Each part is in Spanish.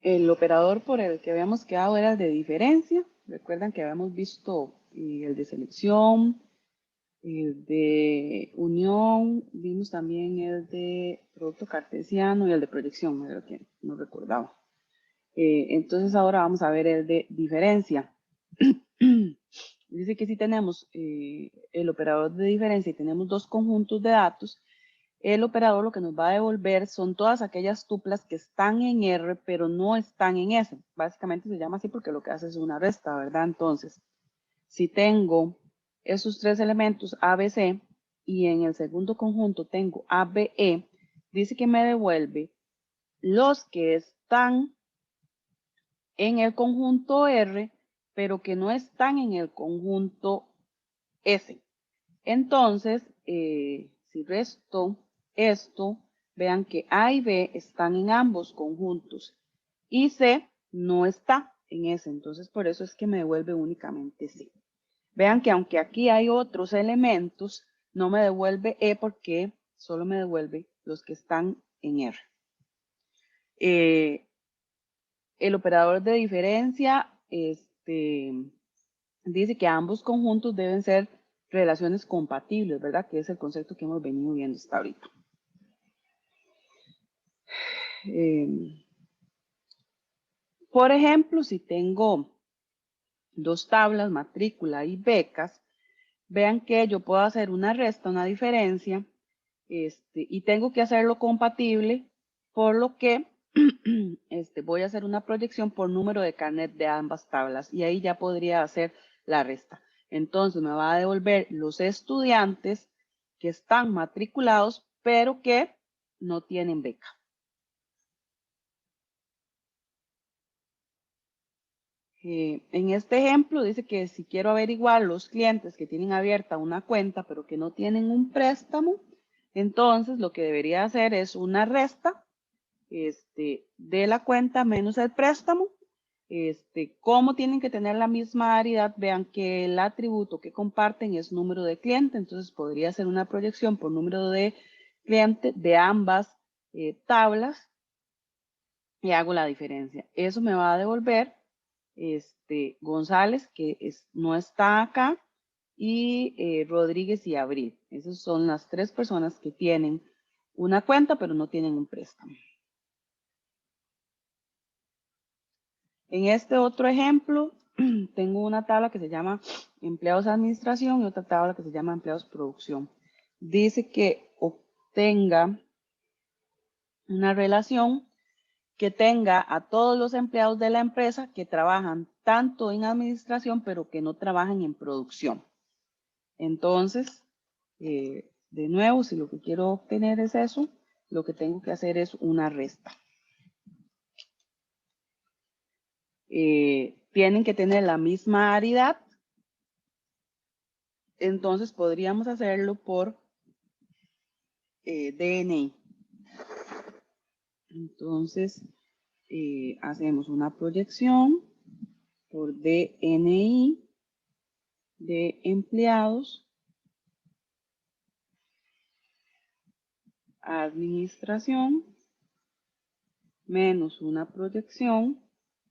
El operador por el que habíamos quedado era el de diferencia. Recuerdan que habíamos visto el de selección, el de unión, vimos también el de producto cartesiano y el de proyección, era lo que no recordaba. Entonces ahora vamos a ver el de diferencia. Dice que si tenemos el operador de diferencia y tenemos dos conjuntos de datos, el operador lo que nos va a devolver son todas aquellas tuplas que están en R, pero no están en S. Básicamente se llama así porque lo que hace es una resta, ¿verdad? Entonces, si tengo esos tres elementos A, B, C, y en el segundo conjunto tengo A, B, E, dice que me devuelve los que están en el conjunto R, pero que no están en el conjunto S. Entonces, si resto esto, vean que A y B están en ambos conjuntos y C no está en S, entonces por eso es que me devuelve únicamente C. Vean que aunque aquí hay otros elementos, no me devuelve E porque solo me devuelve los que están en R. El operador de diferencia dice que ambos conjuntos deben ser relaciones compatibles, ¿verdad? Que es el concepto que hemos venido viendo hasta ahorita. Por ejemplo, si tengo dos tablas, matrícula y becas, vean que yo puedo hacer una resta, una diferencia, y tengo que hacerlo compatible, por lo que voy a hacer una proyección por número de carnet de ambas tablas y ahí ya podría hacer la resta. Entonces me va a devolver los estudiantes que están matriculados, pero que no tienen beca. En este ejemplo dice que si quiero averiguar los clientes que tienen abierta una cuenta, pero que no tienen un préstamo, entonces lo que debería hacer es una resta de la cuenta menos el préstamo. Como tienen que tener la misma aridad, vean que el atributo que comparten es número de cliente, entonces podría ser una proyección por número de cliente de ambas tablas y hago la diferencia. Eso me va a devolver González, que no está acá, y Rodríguez y Abril. Esas son las tres personas que tienen una cuenta, pero no tienen un préstamo. En este otro ejemplo, tengo una tabla que se llama empleados administración y otra tabla que se llama empleados producción. Dice que obtenga una relación que tenga a todos los empleados de la empresa que trabajan tanto en administración, pero que no trabajan en producción. Entonces, de nuevo, si lo que quiero obtener es eso, lo que tengo que hacer es una resta. Tienen que tener la misma aridad. Entonces podríamos hacerlo por DNI. Entonces hacemos una proyección por DNI de empleados, administración, menos una proyección,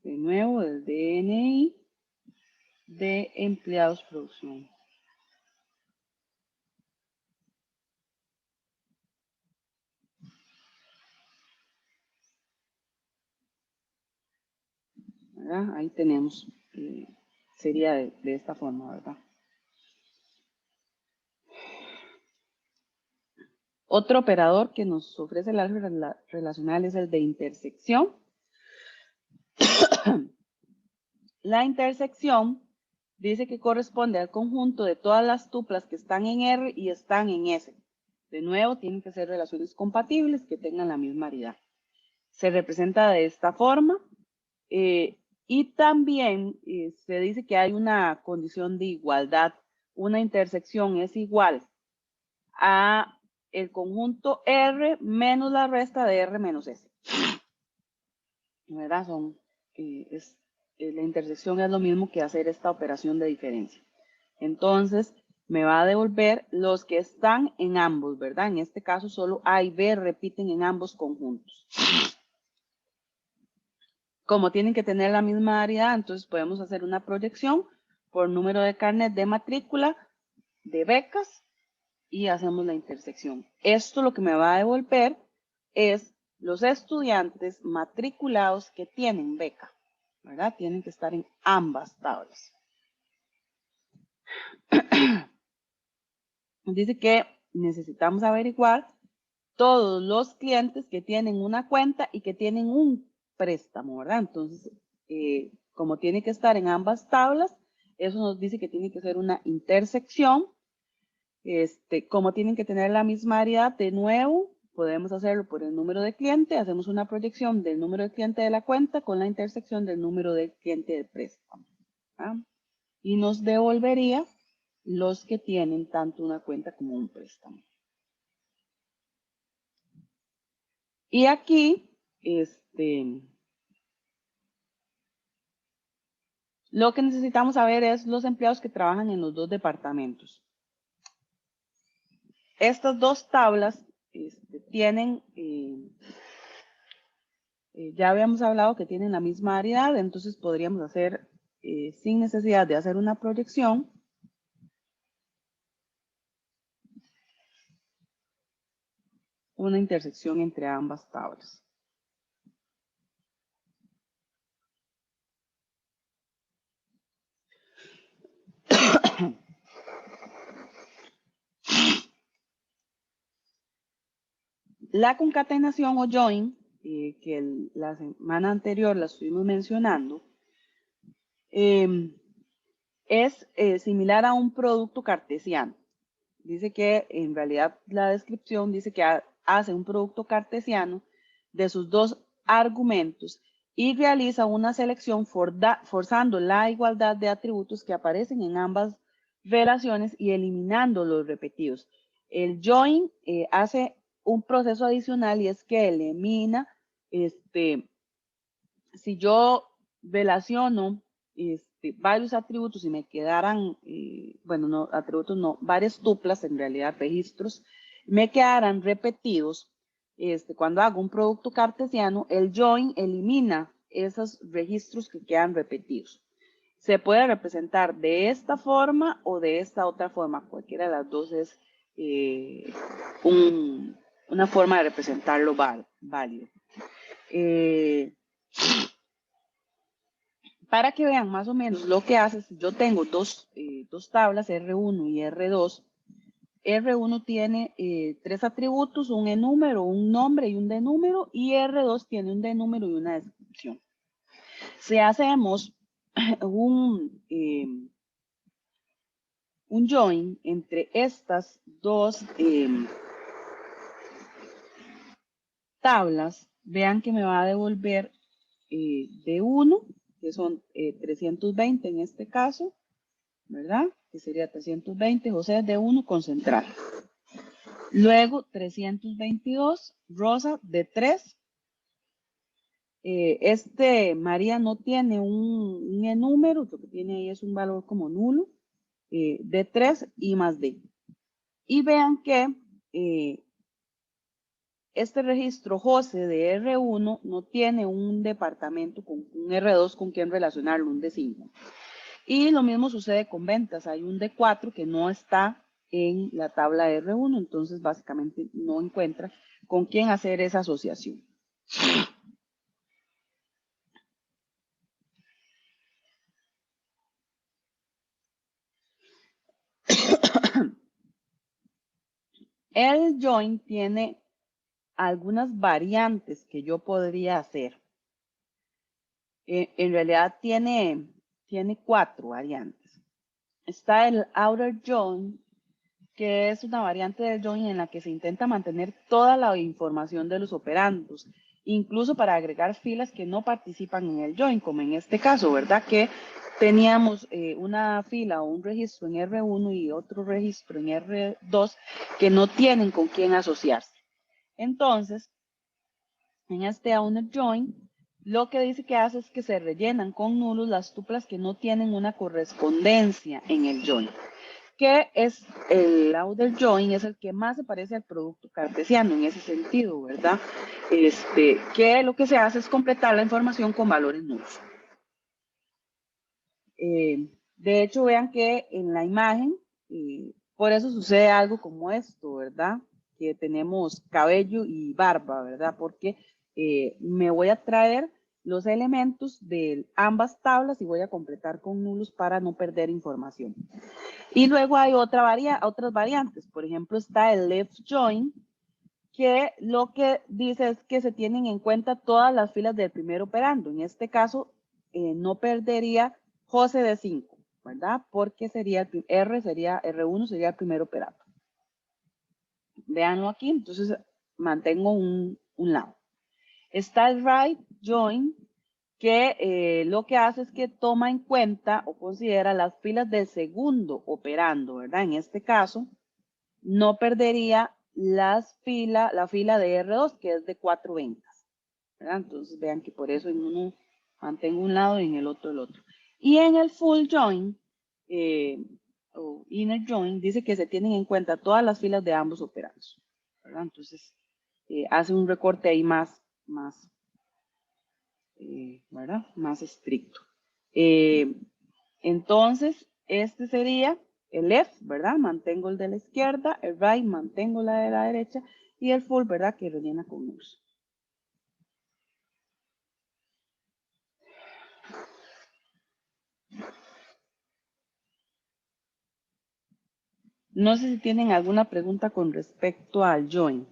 de nuevo del DNI de empleados producción. ¿Verdad? Ahí tenemos, sería de esta forma, ¿verdad? Otro operador que nos ofrece el álgebra relacional es el de intersección. La intersección dice que corresponde al conjunto de todas las tuplas que están en R y están en S. De nuevo, tienen que ser relaciones compatibles que tengan la misma aridad. Se representa de esta forma y también se dice que hay una condición de igualdad. Una intersección es igual a el conjunto R menos la resta de R menos S. ¿Verdad? La intersección es lo mismo que hacer esta operación de diferencia. Entonces, me va a devolver los que están en ambos, ¿verdad? En este caso, solo A y B repiten en ambos conjuntos. Como tienen que tener la misma variedad, entonces podemos hacer una proyección por número de carnet de matrícula, de becas, y hacemos la intersección. Esto lo que me va a devolver es los estudiantes matriculados que tienen beca, ¿verdad? Tienen que estar en ambas tablas. Dice que necesitamos averiguar todos los clientes que tienen una cuenta y que tienen un préstamo, ¿verdad? Entonces, como tiene que estar en ambas tablas, eso nos dice que tiene que ser una intersección. Como tienen que tener la misma variedad, de nuevo, podemos hacerlo por el número de cliente. Hacemos una proyección del número de cliente de la cuenta con la intersección del número de cliente del préstamo, ¿verdad? Y nos devolvería los que tienen tanto una cuenta como un préstamo. Y aquí, lo que necesitamos saber es los empleados que trabajan en los dos departamentos. Estas dos tablas tienen, ya habíamos hablado que tienen la misma variedad, entonces podríamos hacer, sin necesidad de hacer una proyección, una intersección entre ambas tablas. La concatenación o join, que la semana anterior la estuvimos mencionando, es similar a un producto cartesiano. Dice que en realidad la descripción dice que hace un producto cartesiano de sus dos argumentos y realiza una selección forzando la igualdad de atributos que aparecen en ambas relaciones y eliminando los repetidos. El join hace un proceso adicional y es que elimina, si yo relaciono varios atributos y me quedaran, bueno, no, atributos no, varias tuplas, en realidad registros, me quedaran repetidos, cuando hago un producto cartesiano, el join elimina esos registros que quedan repetidos. Se puede representar de esta forma o de esta otra forma, cualquiera de las dos es una forma de representarlo válido. Para que vean más o menos lo que hace, si yo tengo dos tablas, R1 y R2, R1 tiene tres atributos, un enúmero, un nombre y un denúmero, y R2 tiene un denúmero y una descripción. Si hacemos un join entre estas dos tablas, vean que me va a devolver de 1, que son 320 en este caso, ¿verdad? Que sería 320, José de 1 con central. Luego 322, Rosa de 3. María no tiene un enúmero, lo que tiene ahí es un valor como nulo, de 3 y más D. Y vean que este registro José de R1 no tiene un departamento con un R2 con quien relacionarlo, un D5. Y lo mismo sucede con ventas. Hay un D4 que no está en la tabla R1, entonces básicamente no encuentra con quién hacer esa asociación. El join tiene algunas variantes que yo podría hacer. En realidad tiene 4 variantes. Está el outer join, que es una variante del join en la que se intenta mantener toda la información de los operandos, incluso para agregar filas que no participan en el join, como en este caso, ¿verdad? Que teníamos una fila o un registro en R1 y otro registro en R2 que no tienen con quién asociarse. Entonces, en este outer join, lo que dice que hace es que se rellenan con nulos las tuplas que no tienen una correspondencia en el join. que es el outer join, es el que más se parece al producto cartesiano en ese sentido, ¿verdad? Que lo que se hace es completar la información con valores nulos. De hecho, vean que en la imagen, por eso sucede algo como esto, ¿verdad? Que tenemos cabello y barba, ¿verdad? Porque me voy a traer los elementos de ambas tablas y voy a completar con nulos para no perder información. Y luego hay otras variantes. Por ejemplo, está el left join, que lo que dice es que se tienen en cuenta todas las filas del primer operando. En este caso, no perdería José de 5, ¿verdad? Porque sería R1 sería el primer operando. Véanlo aquí, entonces mantengo un lado. Está el right join, que lo que hace es que toma en cuenta o considera las filas del segundo operando, ¿verdad? En este caso, no perdería la fila de R2, que es de 4 ventas, ¿verdad? Entonces vean que por eso en uno mantengo un lado y en el otro el otro. Y en el full join, o inner join, dice que se tienen en cuenta todas las filas de ambos operandos, ¿verdad? Entonces hace un recorte ahí más ¿verdad? Más estricto. Entonces, este sería el left, ¿verdad? Mantengo el de la izquierda, el right, mantengo la de la derecha, y el full, ¿verdad? Que rellena con nulos. No sé si tienen alguna pregunta con respecto al join.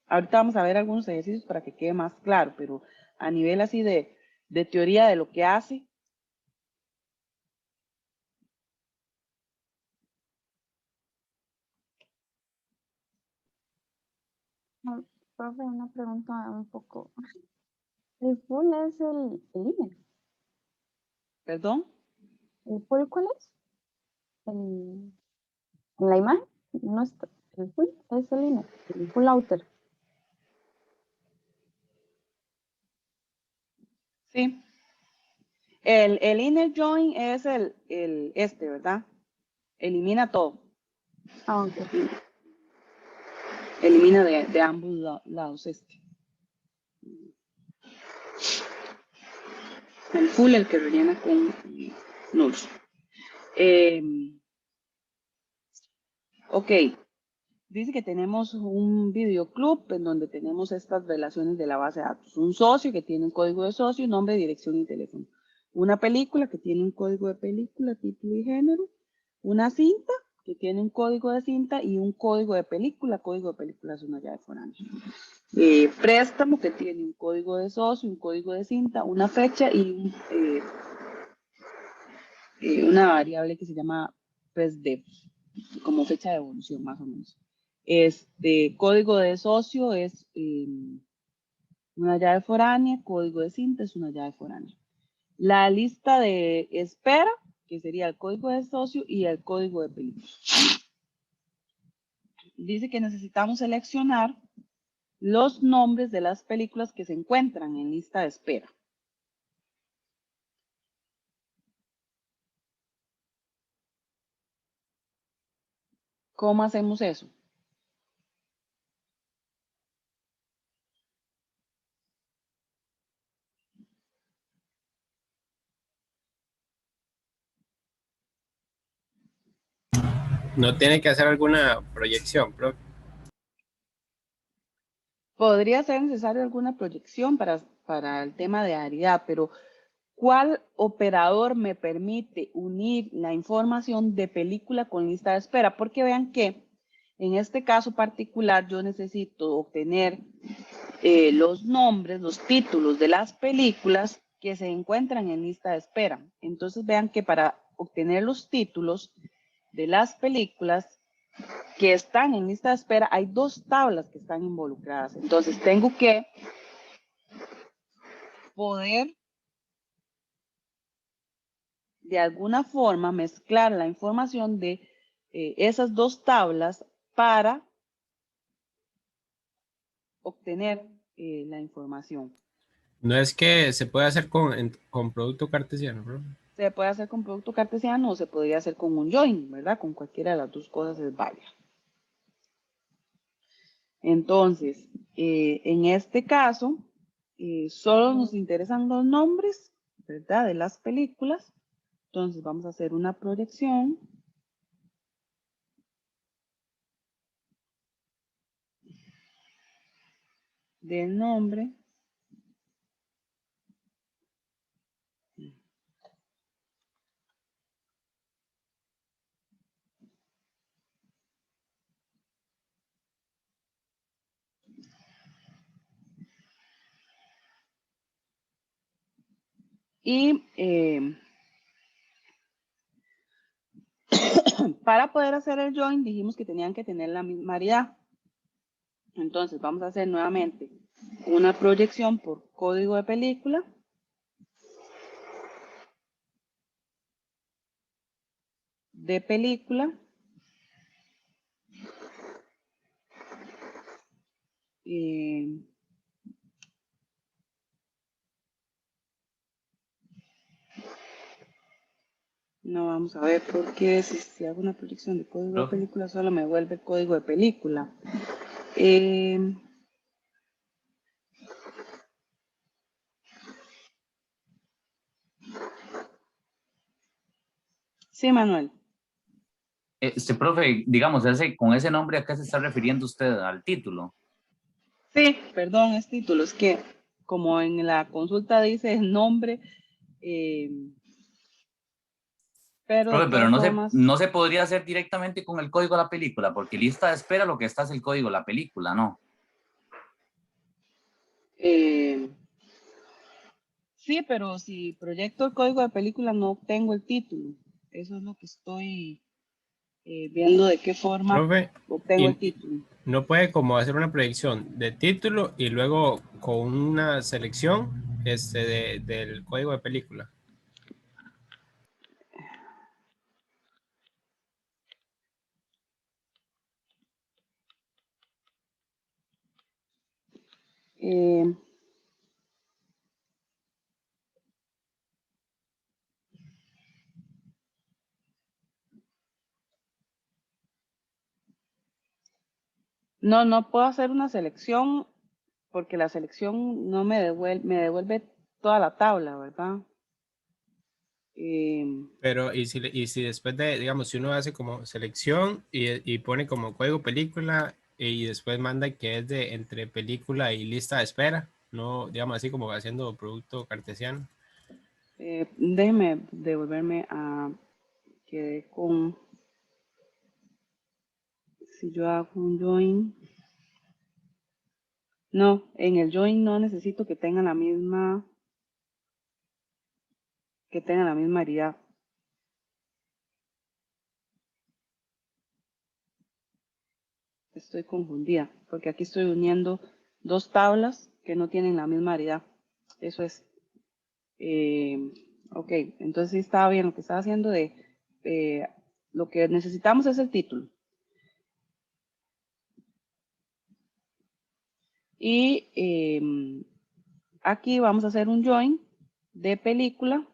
Ahorita vamos a ver algunos ejercicios para que quede más claro, pero a nivel así de teoría de lo que hace. Profe, una pregunta un poco. ¿El full es el inner? ¿Perdón? ¿El full cuál es? En la imagen no está. El full es el inner, el full outer. Sí. El inner join es ¿verdad? Elimina todo. Ah, ok. Elimina de ambos lados El full, el que rellena con nulos. Ok. Dice que tenemos un videoclub en donde tenemos estas relaciones de la base de datos. Un socio que tiene un código de socio, nombre, dirección y teléfono. Una película que tiene un código de película, título y género. Una cinta que tiene un código de cinta y un código de película. Código de película es una llave foránea. Préstamo que tiene un código de socio, un código de cinta, una fecha y una variable que se llama PresDev, como fecha de evolución más o menos. Código de socio es una llave foránea, código de cinta es una llave foránea. La lista de espera, que sería el código de socio y el código de película. Dice que necesitamos seleccionar los nombres de las películas que se encuentran en lista de espera. ¿Cómo hacemos eso? No tiene que hacer alguna proyección, profe. Podría ser necesario alguna proyección para el tema de aridad, pero ¿cuál operador me permite unir la información de película con lista de espera? Porque vean que en este caso particular yo necesito obtener los nombres, los títulos de las películas que se encuentran en lista de espera. Entonces vean que para obtener los títulos de las películas que están en lista de espera, hay dos tablas que están involucradas. Entonces tengo que poder de alguna forma mezclar la información de esas dos tablas para obtener la información. No es que se puede hacer con producto cartesiano, profe. Se puede hacer con producto cartesiano o se podría hacer con un join, ¿verdad? Con cualquiera de las dos cosas es válida. Entonces, en este caso, solo nos interesan los nombres, ¿verdad? De las películas. Entonces, vamos a hacer una proyección. Del nombre. Y para poder hacer el join dijimos que tenían que tener la misma variedad. Entonces vamos a hacer nuevamente una proyección por código de película. De película. No, vamos a ver por qué si hago una proyección de código de película solo me vuelve código de película. Sí, Manuel. Profe, digamos, con ese nombre, ¿a qué se está refiriendo usted? ¿Al título? Sí, perdón, es título. Es que como en la consulta dice nombre, pero de Profe, pero todas formas... no se podría hacer directamente con el código de la película, porque lista de espera lo que está es el código de la película, ¿no? Sí, pero si proyecto el código de película no obtengo el título. Eso es lo que estoy viendo de qué forma Profe, obtengo el título. no puede como hacer una proyección de título y luego con una selección del código de película. No puedo hacer una selección porque la selección no me devuelve toda la tabla, ¿verdad? Pero, y si después de, digamos, si uno hace como selección y pone como código película y después manda que es de entre película y lista de espera, no, digamos así como haciendo producto cartesiano. Déjeme devolverme a quedé con, si yo hago un join, no, en el join no necesito que tengan la misma variedad. Estoy confundida, porque aquí estoy uniendo dos tablas que no tienen la misma variedad. Eso es. Ok, entonces sí estaba bien lo que estaba haciendo lo que necesitamos es el título. Y aquí vamos a hacer un join de película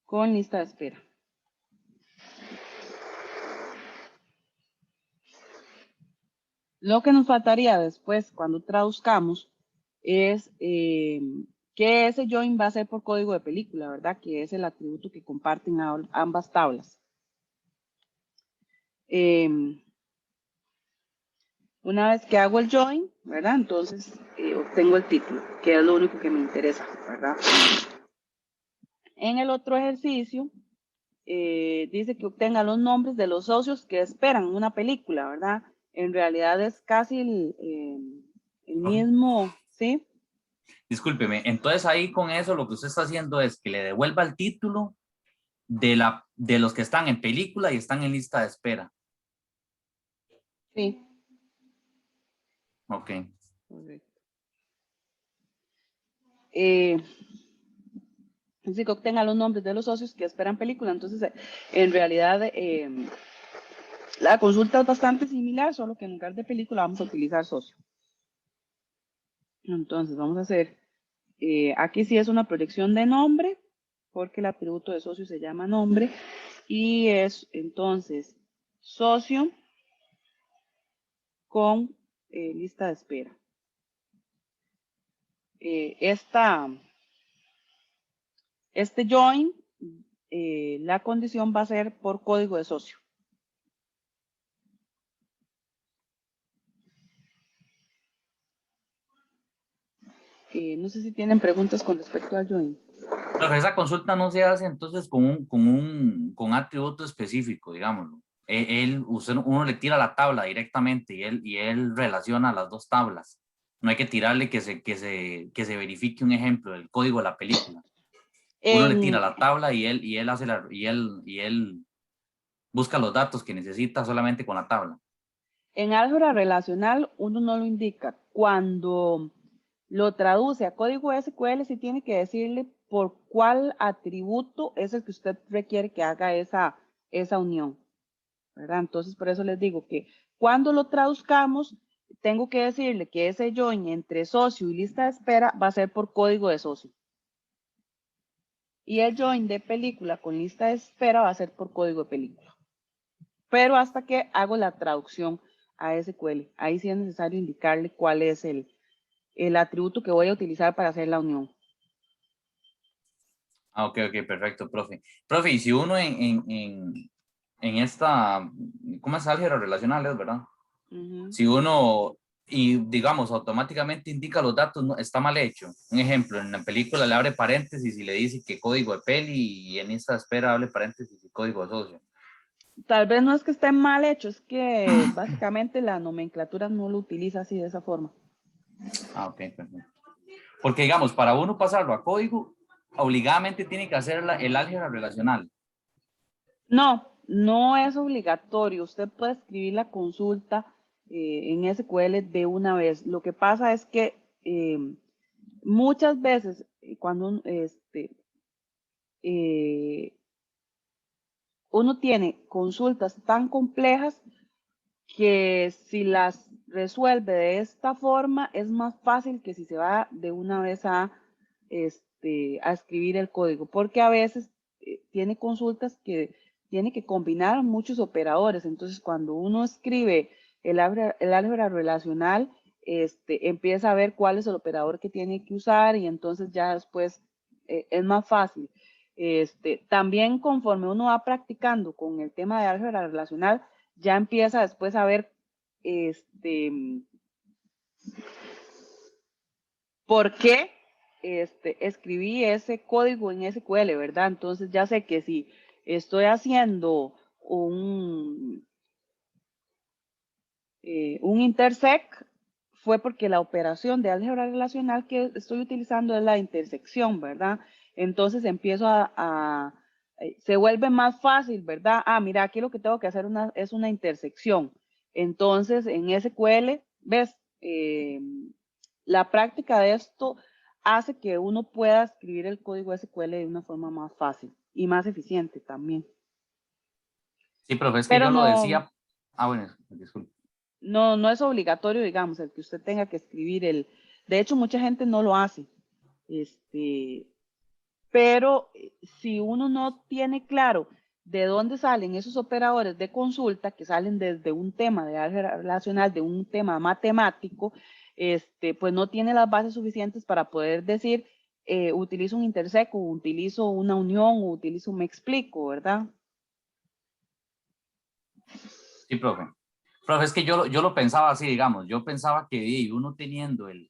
con lista de espera. Lo que nos faltaría después, cuando traduzcamos, es que ese join va a ser por código de película, ¿verdad? Que es el atributo que comparten ambas tablas. Una vez que hago el join, ¿verdad? Entonces obtengo el título, que es lo único que me interesa, ¿verdad? En el otro ejercicio, dice que obtenga los nombres de los socios que esperan una película, ¿verdad? En realidad es casi el mismo, ¿sí? Discúlpeme, entonces ahí con eso lo que usted está haciendo es que le devuelva el título de los que están en película y están en lista de espera. Sí. Ok. Correcto. Dice que obtenga los nombres de los socios que esperan película. Entonces, en realidad, la consulta es bastante similar, solo que en lugar de película vamos a utilizar socio. Entonces, vamos a hacer Aquí sí es una proyección de nombre, porque el atributo de socio se llama nombre, y es entonces socio con lista de espera. Este join, la condición va a ser por código de socio. No sé si tienen preguntas con respecto al join. Pero esa consulta no se hace entonces con atributo específico, digámoslo. Uno le tira la tabla directamente y él relaciona las dos tablas. No hay que tirarle que se verifique un ejemplo del código de la película. Uno le tira la tabla y él busca los datos que necesita solamente con la tabla. En álgebra relacional uno no lo indica. Cuando lo traduce a código SQL, sí tiene que decirle por cuál atributo es el que usted requiere que haga esa unión, ¿verdad? Entonces, por eso les digo que cuando lo traduzcamos, tengo que decirle que ese join entre socio y lista de espera va a ser por código de socio. Y el join de película con lista de espera va a ser por código de película. Pero hasta que hago la traducción a SQL, ahí sí es necesario indicarle cuál es el atributo que voy a utilizar para hacer la unión. Ok, perfecto, profe. Profe, y si uno en esta, ¿cómo es álgebra relacional, verdad? Si uno, y digamos, automáticamente indica los datos, está mal hecho. Un ejemplo, en la película le abre paréntesis y le dice que código de peli, y en esta espera abre paréntesis y código de socio. Tal vez no es que esté mal hecho, es que básicamente la nomenclatura no lo utiliza así de esa forma. Ok, perfecto. Porque digamos, para uno pasarlo a código, obligadamente tiene que hacer el álgebra relacional. No, no es obligatorio. Usted puede escribir la consulta en SQL de una vez. Lo que pasa es que muchas veces cuando uno tiene consultas tan complejas que si las resuelve de esta forma es más fácil que si se va de una vez a escribir el código, porque a veces tiene consultas que tiene que combinar muchos operadores. Entonces, cuando uno escribe el álgebra relacional, empieza a ver cuál es el operador que tiene que usar y entonces ya después es más fácil. También conforme uno va practicando con el tema de álgebra relacional, ya empieza después a ver por qué escribí ese código en SQL, ¿verdad? Entonces ya sé que si estoy haciendo un intersect, fue porque la operación de álgebra relacional que estoy utilizando es la intersección, ¿verdad? Entonces empiezo se vuelve más fácil, ¿verdad? Ah, mira, aquí lo que tengo que hacer es una intersección. Entonces, en SQL, ¿ves? La práctica de esto hace que uno pueda escribir el código SQL de una forma más fácil y más eficiente también. Sí, profe, es que Pero yo lo no, decía. Ah, bueno, disculpe. no es obligatorio, digamos, el que usted tenga que escribir de hecho, mucha gente no lo hace. Pero si uno no tiene claro de dónde salen esos operadores de consulta que salen desde un tema de álgebra relacional, de un tema matemático, pues no tiene las bases suficientes para poder decir, utilizo un intersect, o utilizo una unión, o utilizo un me explico, ¿verdad? Sí, profe. Profe, es que yo lo pensaba así, digamos. Yo pensaba que uno teniendo el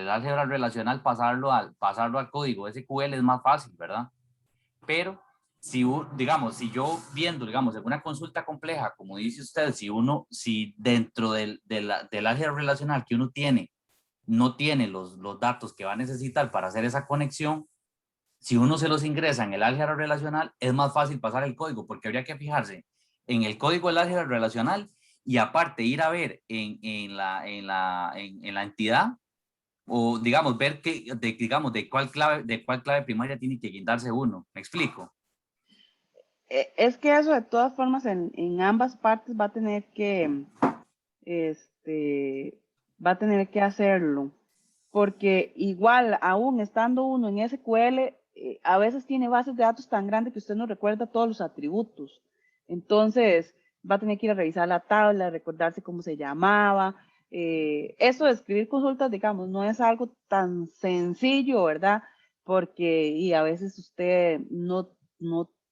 álgebra relacional, pasarlo al código SQL es más fácil, ¿verdad? Pero digamos, si yo viendo, digamos, en una consulta compleja, como dice usted, si dentro del álgebra relacional que uno tiene, no tiene los datos que va a necesitar para hacer esa conexión, si uno se los ingresa en el álgebra relacional, es más fácil pasar el código, porque habría que fijarse en el código del álgebra relacional y aparte ir a ver en la entidad, o digamos, ver de cuál clave primaria tiene que guindarse uno. ¿Me explico? Es que eso de todas formas en ambas partes va a tener que hacerlo. porque igual, aún estando uno en SQL, a veces tiene bases de datos tan grandes que usted no recuerda todos los atributos. Entonces, va a tener que ir a revisar la tabla, recordarse cómo se llamaba. Eso de escribir consultas, digamos, no es algo tan sencillo, ¿verdad? Porque y a veces usted no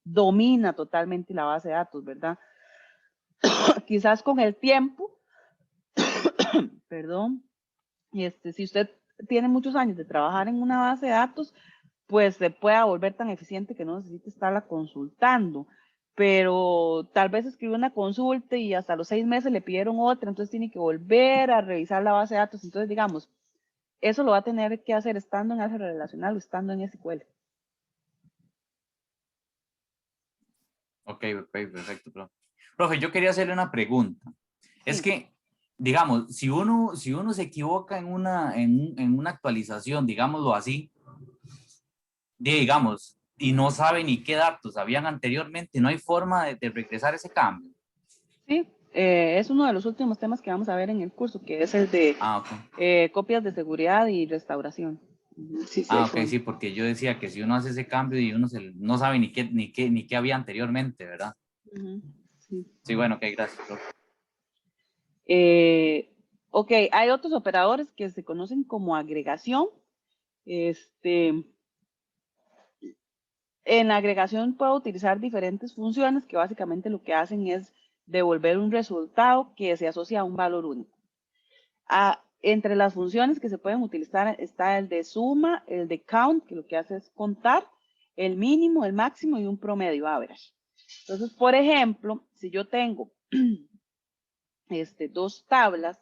domina totalmente la base de datos, ¿verdad? Quizás con el tiempo, perdón, si usted tiene muchos años de trabajar en una base de datos, pues se pueda volver tan eficiente que no necesite estarla consultando. Pero tal vez escribió una consulta y hasta los 6 meses le pidieron otra, entonces tiene que volver a revisar la base de datos. Entonces, digamos, eso lo va a tener que hacer estando en álgebra relacional o estando en SQL. Ok, perfecto, profe. Profe, yo quería hacerle una pregunta. Es Sí. que, digamos, si uno se equivoca en una actualización, digámoslo así, digamos, y no sabe ni qué datos habían anteriormente, no hay forma de regresar ese cambio. Sí, es uno de los últimos temas que vamos a ver en el curso, que es el de Ok. copias de seguridad y restauración. Sí, sí, hay Ok, forma. sí, porque yo decía que si uno hace ese cambio y uno no sabe ni qué había anteriormente, ¿verdad? Sí. Sí, bueno, ok, gracias, profe. Ok, hay otros operadores que se conocen como agregación. En la agregación puedo utilizar diferentes funciones que básicamente lo que hacen es devolver un resultado que se asocia a un valor único. Entre las funciones que se pueden utilizar está el de suma, el de count, que lo que hace es contar el mínimo, el máximo y un promedio average. Entonces, por ejemplo, si yo tengo dos tablas,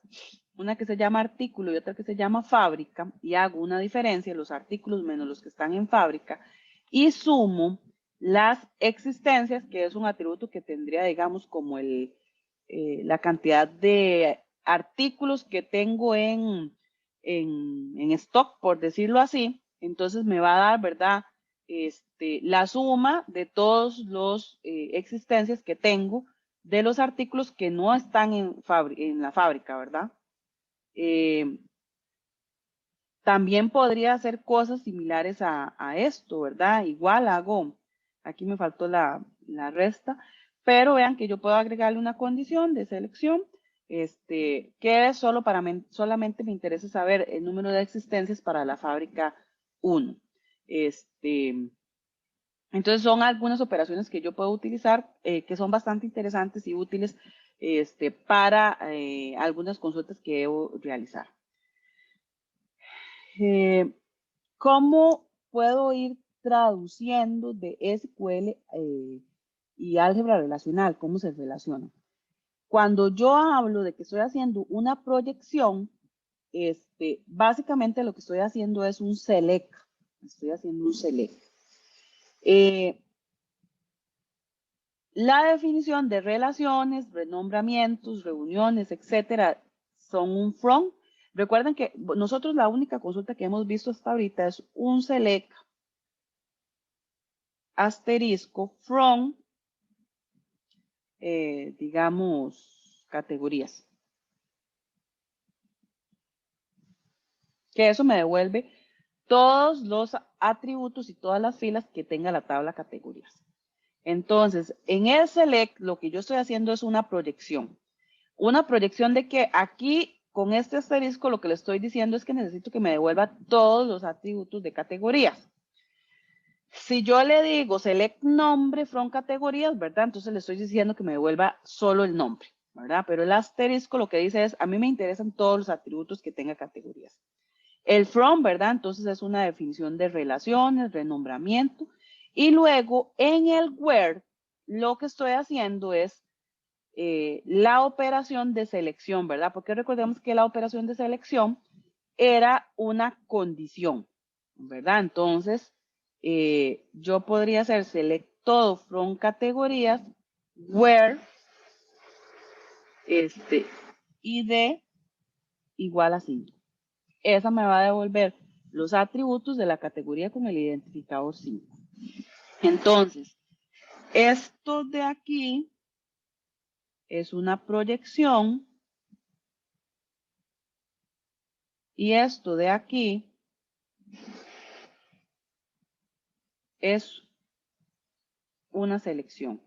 una que se llama artículo y otra que se llama fábrica, y hago una diferencia, los artículos menos los que están en fábrica, y sumo las existencias, que es un atributo que tendría, digamos, como la cantidad de artículos que tengo en stock, por decirlo así. Entonces me va a dar, ¿verdad? La suma de todos los existencias que tengo de los artículos que no están en la fábrica, ¿verdad? También podría hacer cosas similares a esto, ¿verdad? Igual hago, aquí me faltó la resta, pero vean que yo puedo agregarle una condición de selección, que es solamente me interesa saber el número de existencias para la fábrica 1. Entonces son algunas operaciones que yo puedo utilizar que son bastante interesantes y útiles para algunas consultas que debo realizar. ¿Cómo puedo ir traduciendo de SQL y álgebra relacional? ¿Cómo se relacionan? Cuando yo hablo de que estoy haciendo una proyección, básicamente lo que estoy haciendo es un select. Estoy haciendo un select. La definición de relaciones, renombramientos, reuniones, etcétera, son un from. Recuerden que nosotros la única consulta que hemos visto hasta ahorita es un select asterisco from, digamos, categorías. Que eso me devuelve todos los atributos y todas las filas que tenga la tabla categorías. Entonces, en el select lo que yo estoy haciendo es una proyección. Una proyección de que aquí, con este asterisco, lo que le estoy diciendo es que necesito que me devuelva todos los atributos de categorías. Si yo le digo select nombre from categorías, ¿verdad? Entonces le estoy diciendo que me devuelva solo el nombre, ¿verdad? Pero el asterisco lo que dice es, a mí me interesan todos los atributos que tenga categorías. El from, ¿verdad? Entonces es una definición de relaciones, renombramiento. Y luego en el where, lo que estoy haciendo es la operación de selección, ¿verdad? Porque recordemos que la operación de selección era una condición, ¿verdad? Entonces, yo podría hacer select todo from categorías where id igual a 5. Esa me va a devolver los atributos de la categoría con el identificador 5. Entonces, esto de aquí es una proyección Y esto de aquí es una selección.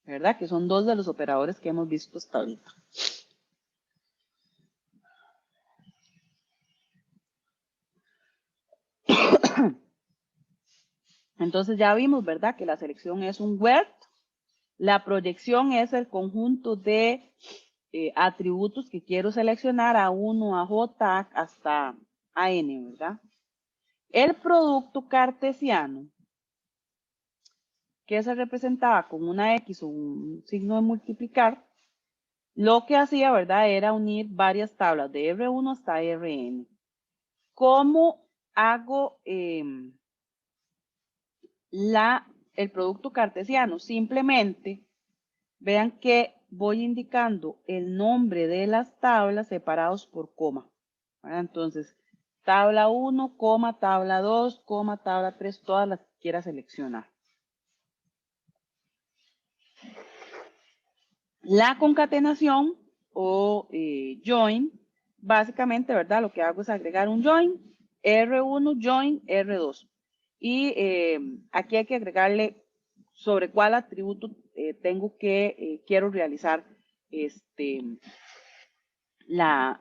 ¿Verdad? Que son dos de los operadores que hemos visto hasta ahorita. Entonces ya vimos, ¿verdad? Que la selección es un word. La proyección es el conjunto de atributos que quiero seleccionar a 1, a J, hasta a N, ¿verdad? El producto cartesiano, que se representaba con una X o un signo de multiplicar, lo que hacía, ¿verdad? Era unir varias tablas de R1 hasta Rn. ¿Cómo hago el producto cartesiano? Simplemente vean que voy indicando el nombre de las tablas separados por coma. ¿Verdad? Entonces, tabla 1, coma, tabla 2, coma, tabla 3, todas las que quiera seleccionar. La concatenación o join, básicamente, ¿verdad? Lo que hago es agregar un join, R1, join, R2. Y aquí hay que agregarle sobre cuál atributo quiero realizar la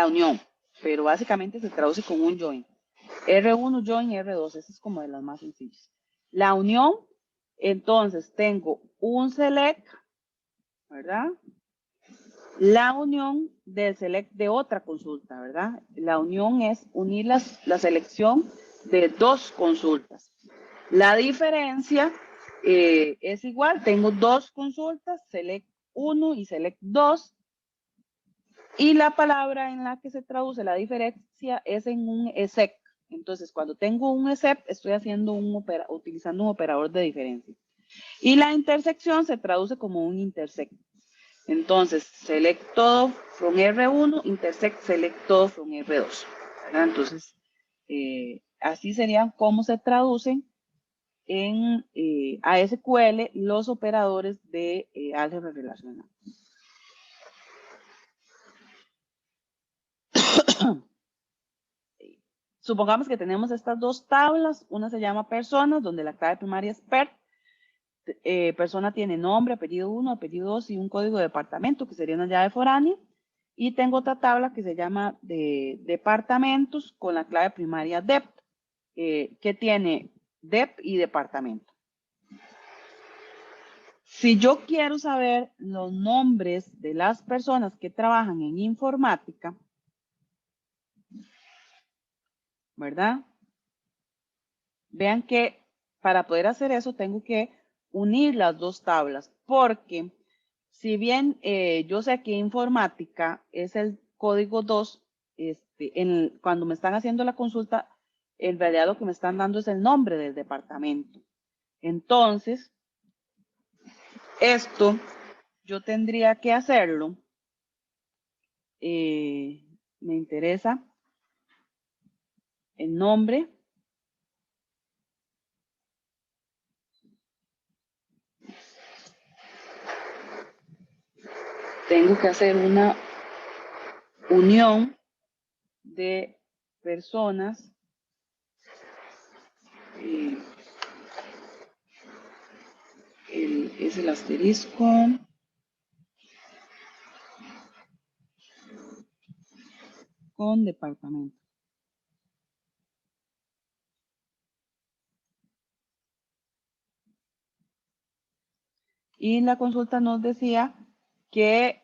unión. Pero básicamente se traduce con un join. R1, join, R2. Esa es como de las más sencillas. La unión, entonces tengo un select, ¿verdad? La unión del select de otra consulta, ¿verdad? La unión es unir la selección de dos consultas. La diferencia es igual, tengo dos consultas, select 1 y select 2, y la palabra en la que se traduce la diferencia es en un except. Entonces, cuando tengo un except, estoy utilizando un operador de diferencia. Y la intersección se traduce como un intersect. Entonces, select todo from R1, intersect select todo from R2. ¿Verdad? Entonces, así serían cómo se traducen en ASQL los operadores de álgebra relacional. Supongamos que tenemos estas dos tablas. Una se llama personas, donde la clave primaria es per. Persona tiene nombre, apellido 1, apellido 2 y un código de departamento, que sería una llave foránea. Y tengo otra tabla que se llama de departamentos con la clave primaria dep, que tiene dep y departamento. Si yo quiero saber los nombres de las personas que trabajan en informática, ¿verdad? Vean que para poder hacer eso tengo que unir las dos tablas, porque si bien yo sé que informática es el código 2, cuando me están haciendo la consulta, en realidad lo que me están dando es el nombre del departamento. Entonces, esto yo tendría que hacerlo. Me interesa el nombre. Tengo que hacer una unión de personas. Es el asterisco. Con departamento. Y la consulta nos decía que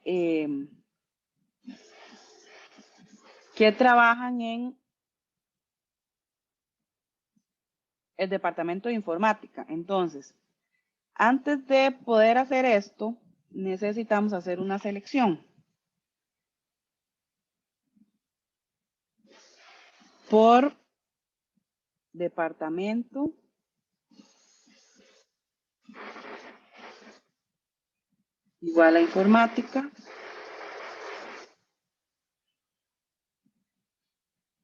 trabajan en el departamento de informática. Entonces, antes de poder hacer esto, necesitamos hacer una selección. Por departamento igual a informática.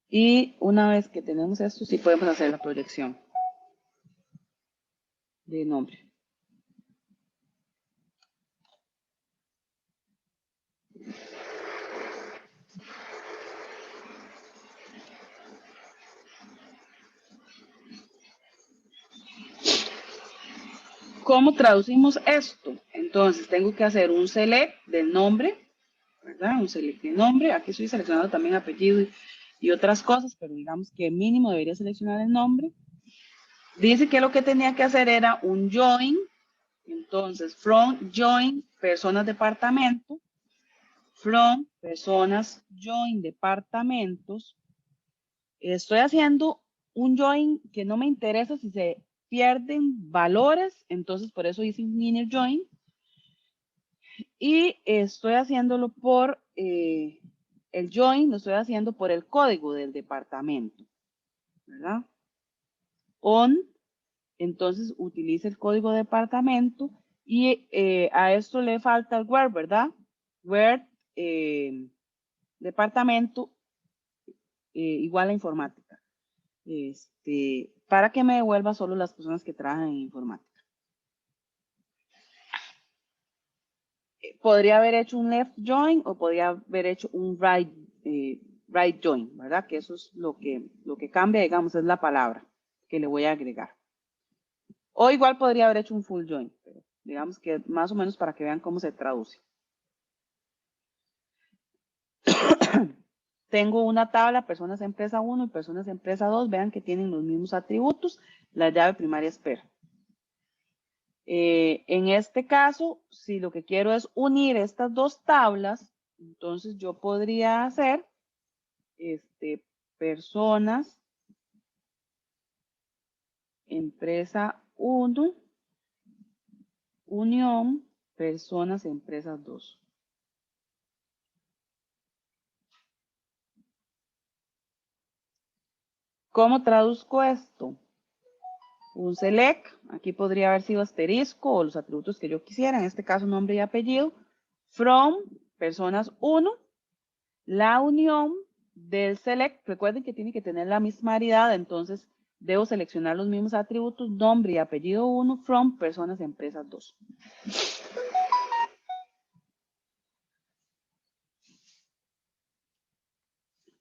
Y una vez que tenemos esto, sí podemos hacer la proyección de nombre. ¿Cómo traducimos esto? Entonces tengo que hacer un select del nombre, ¿verdad? Un select de nombre. Aquí estoy seleccionando también apellido y otras cosas, pero digamos que mínimo debería seleccionar el nombre. Dice que lo que tenía que hacer era un join. Entonces, from join personas departamento, from personas join departamentos. Estoy haciendo un join que no me interesa si se pierden valores, entonces por eso hice un inner join. Y estoy haciéndolo por el join, lo estoy haciendo por el código del departamento, ¿verdad? On, entonces utilice el código de departamento y a esto le falta el where, ¿verdad? Where, departamento, igual a informática. Para que me devuelva solo las personas que trabajan en informática. Podría haber hecho un left join o podría haber hecho un right join, ¿verdad? Que eso es lo que cambia, digamos, es la palabra que le voy a agregar. O igual podría haber hecho un full join, pero digamos que más o menos para que vean cómo se traduce. Tengo una tabla, personas empresa 1 y personas empresa 2, vean que tienen los mismos atributos, la llave primaria espera. En este caso, si lo que quiero es unir estas dos tablas, entonces yo podría hacer personas, empresa 1, unión, personas, empresas 2. ¿Cómo traduzco esto? Un select, aquí podría haber sido asterisco o los atributos que yo quisiera, en este caso nombre y apellido, from, personas 1, la unión del select, recuerden que tiene que tener la misma variedad, entonces debo seleccionar los mismos atributos, nombre y apellido 1, from, personas, empresas 2.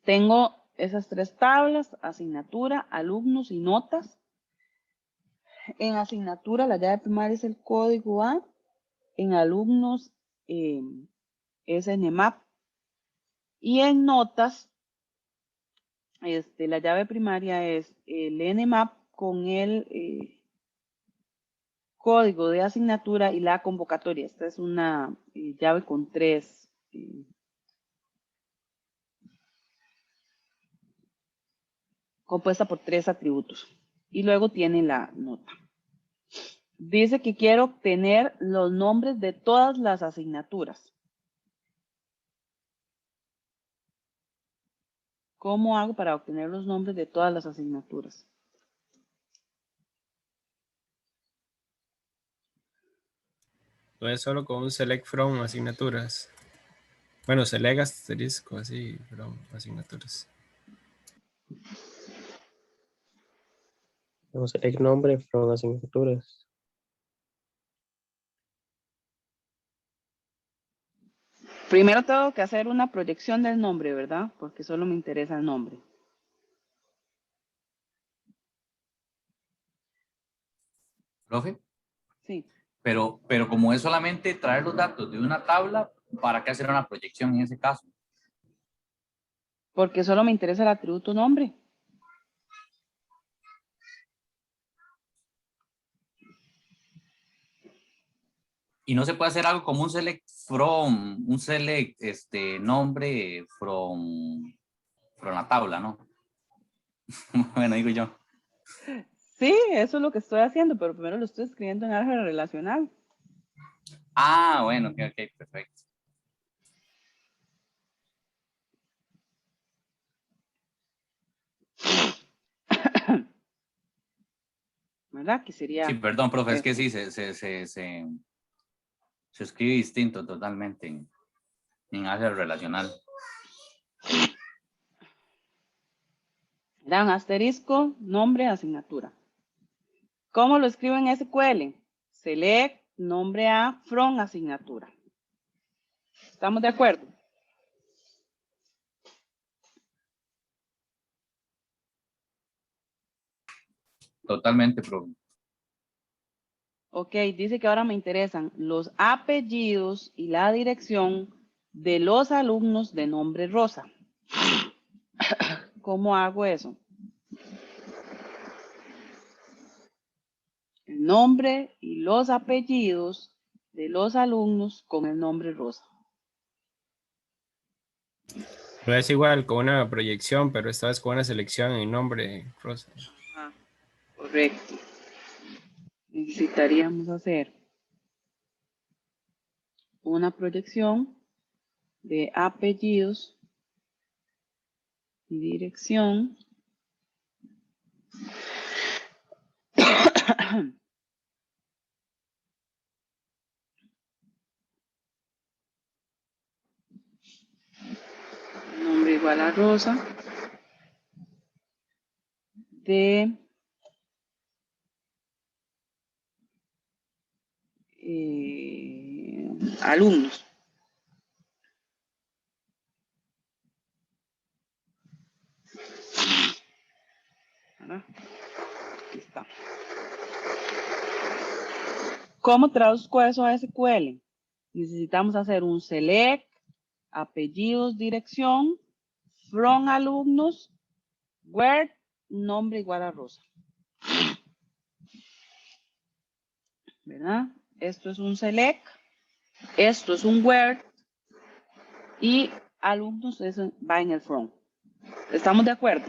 Tengo esas tres tablas, asignatura, alumnos y notas. En asignatura, la llave primaria es el código A. En alumnos es NMAP. Y en notas, la llave primaria es el NMAP con el código de asignatura y la convocatoria. Esta es una llave con tres compuesta por tres atributos. Y luego tiene la nota. Dice que quiero obtener los nombres de todas las asignaturas. ¿Cómo hago para obtener los nombres de todas las asignaturas? Entonces solo con un select from asignaturas. Bueno, select asterisco, así, from asignaturas. No select nombre from asignaturas. Primero tengo que hacer una proyección del nombre, ¿verdad? Porque solo me interesa el nombre. Profe, Sí, pero como es solamente traer los datos de una tabla, ¿para qué hacer una proyección en ese caso? porque solo me interesa el atributo nombre. Y no se puede hacer algo como un select from, un select nombre from la tabla, ¿no? Bueno, digo yo. Sí, eso es lo que estoy haciendo, pero primero lo estoy escribiendo en álgebra relacional. Ah, bueno, ok, perfecto. ¿Verdad? Que sería Sí, perdón, profe, es que esto. sí, se escribe distinto totalmente en álgebra relacional. Dan asterisco, nombre, asignatura. ¿Cómo lo escribo en SQL? Select, nombre a, from, asignatura. ¿Estamos de acuerdo? Totalmente, profe. Ok, dice que ahora me interesan los apellidos y la dirección de los alumnos de nombre Rosa. ¿Cómo hago eso? El nombre y los apellidos de los alumnos con el nombre Rosa. No es igual con una proyección, pero esta vez con una selección en nombre Rosa. Ah, correcto. Necesitaríamos hacer una proyección de apellidos y dirección nombre igual a Rosa de alumnos. ¿Verdad? Aquí está. ¿Cómo traduzco eso a SQL? Necesitamos hacer un select, apellidos, dirección, from alumnos, where, nombre igual a Rosa. ¿Verdad? Esto es un select, esto es un where y alumnos eso va en el from. ¿Estamos de acuerdo?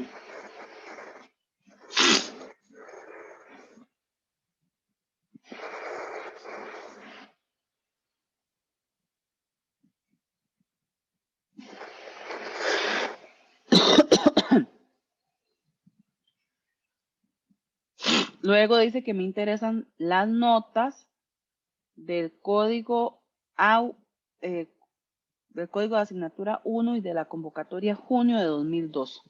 Luego dice que me interesan las notas del código del código de asignatura 1 y de la convocatoria junio de 2002.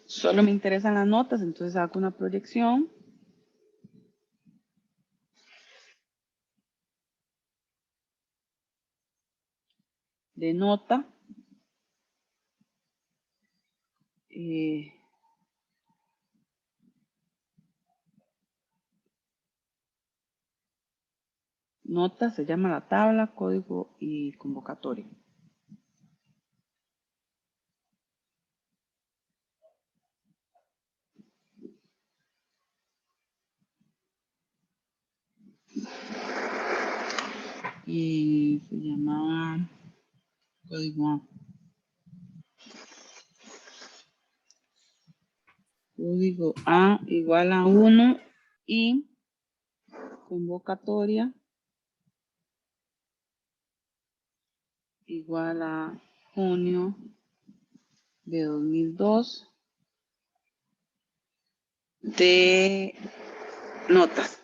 Solo me interesan las notas, entonces hago una proyección. De nota. Nota se llama la tabla, código y convocatoria. Y se llamaba código A. Código A igual a 1 y convocatoria igual a junio de 2002 de notas.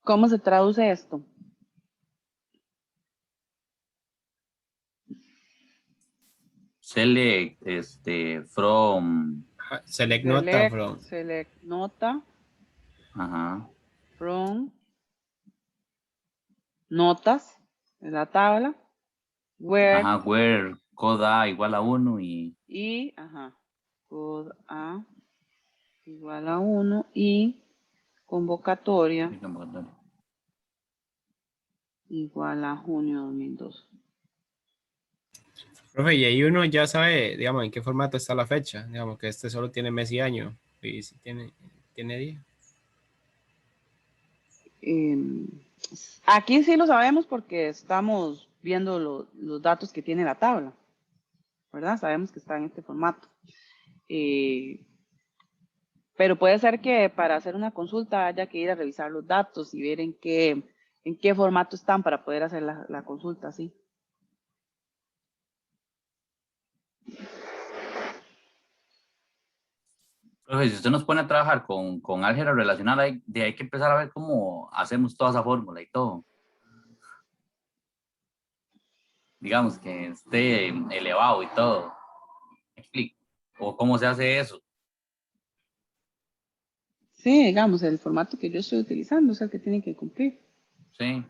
¿Cómo se traduce esto? Select, from, Select nota from. Select nota ajá, from notas en la tabla. Where ajá, where, coda igual a 1 y, code A igual a 1 y convocatoria igual a junio 2002. Profe, y ahí uno ya sabe, digamos, en qué formato está la fecha. Digamos que este solo tiene mes y año. Y si tiene día. Aquí sí lo sabemos porque estamos viendo los datos que tiene la tabla, ¿verdad? Sabemos que está en este formato. Pero puede ser que para hacer una consulta haya que ir a revisar los datos y ver en qué formato están para poder hacer la consulta, sí. Profe, si usted nos pone a trabajar con álgebra relacional, hay que empezar a ver cómo hacemos toda esa fórmula y todo. Digamos que esté elevado y todo. ¿Me explico? ¿O cómo se hace eso? Sí, digamos, el formato que yo estoy utilizando es el que tienen que cumplir. Sí.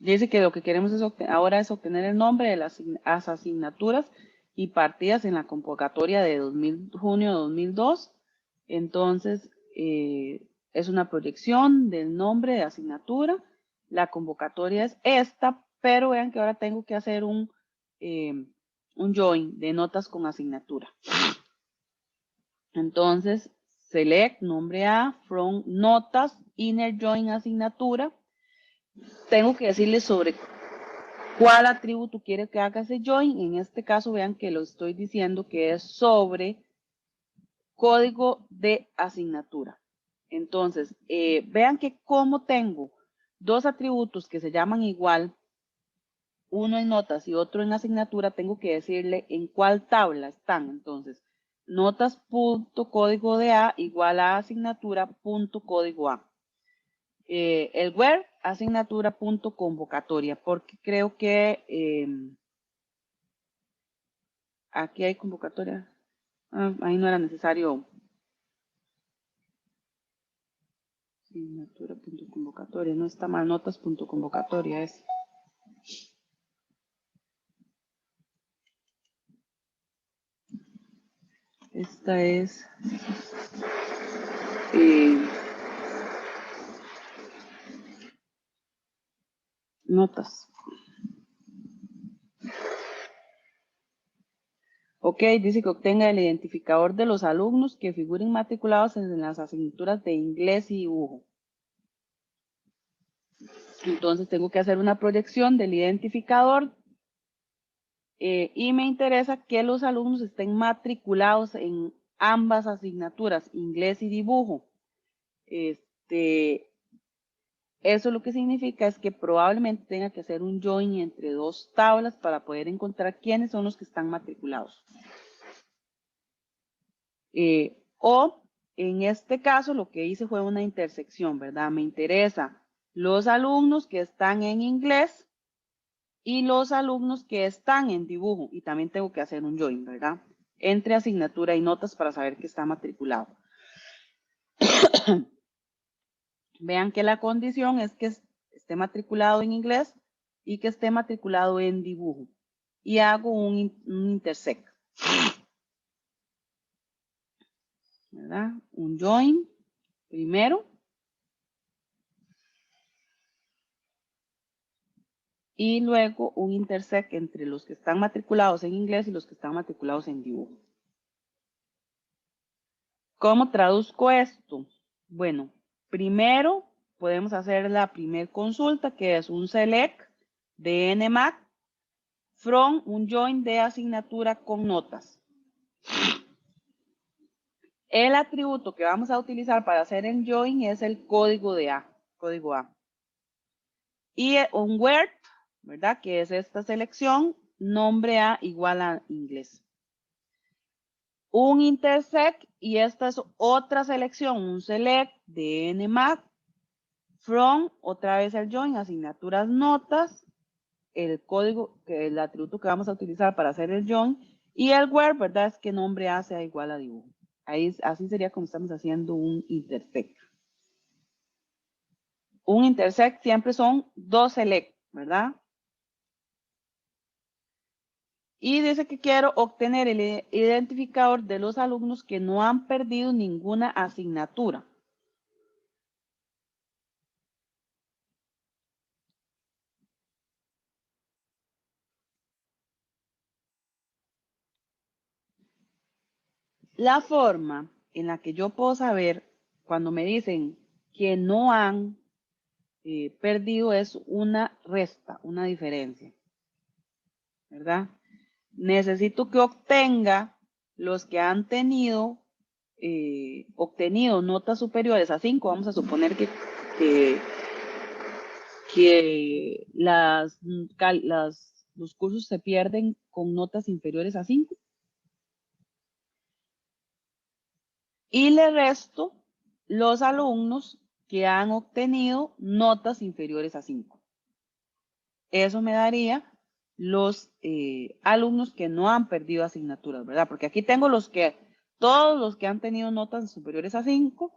Dice que lo que queremos es ahora es obtener el nombre de las asignaturas y partidas en la convocatoria de junio de 2002. Entonces, es una proyección del nombre de asignatura. La convocatoria es esta, pero vean que ahora tengo que hacer un join de notas con asignatura. Entonces, select nombre A, from notas, inner join asignatura. Tengo que decirle sobre cuál atributo quiere que haga ese join. En este caso, vean que lo estoy diciendo que es sobre código de asignatura. Entonces, vean que como tengo dos atributos que se llaman igual, uno en notas y otro en asignatura, tengo que decirle en cuál tabla están. Entonces, notas.código de A igual a asignatura.código A. El where asignatura.convocatoria, porque creo que aquí hay convocatoria. Ahí no era necesario. Asignatura.convocatoria, no está mal, notas.convocatoria es. Esta es notas. Ok, dice que obtenga el identificador de los alumnos que figuren matriculados en las asignaturas de inglés y dibujo. Entonces tengo que hacer una proyección del identificador y me interesa que los alumnos estén matriculados en ambas asignaturas, inglés y dibujo. Eso lo que significa es que probablemente tenga que hacer un join entre dos tablas para poder encontrar quiénes son los que están matriculados. O en este caso lo que hice fue una intersección, ¿verdad? Me interesa los alumnos que están en inglés y los alumnos que están en dibujo. Y también tengo que hacer un join, ¿verdad? Entre asignatura y notas para saber que está matriculado. Vean que la condición es que esté matriculado en inglés y que esté matriculado en dibujo. Y hago un intersect. ¿Verdad? Un join primero. Y luego un intersect entre los que están matriculados en inglés y los que están matriculados en dibujo. ¿Cómo traduzco esto? Bueno, primero podemos hacer la primer consulta, que es un select de nmac from un join de asignatura con notas. El atributo que vamos a utilizar para hacer el join es el código de A, código A. Y un where, ¿verdad? Que es esta selección, nombre A igual a inglés. Un intersect, y esta es otra selección, un select de nmac from, otra vez el join, asignaturas notas, el código, el atributo que vamos a utilizar para hacer el join, y el where, ¿verdad? Es que nombre A sea igual a dibujo. Ahí, así sería como estamos haciendo un intersect. Un intersect siempre son dos select, ¿verdad? Y dice que quiero obtener el identificador de los alumnos que no han perdido ninguna asignatura. La forma en la que yo puedo saber cuando me dicen que no han perdido es una resta, una diferencia, ¿verdad? Necesito que obtenga los que han obtenido notas superiores a 5. Vamos a suponer que los cursos se pierden con notas inferiores a 5. Y le resto los alumnos que han obtenido notas inferiores a 5. Eso me daría los alumnos que no han perdido asignaturas, ¿verdad? Porque aquí tengo todos los que han tenido notas superiores a 5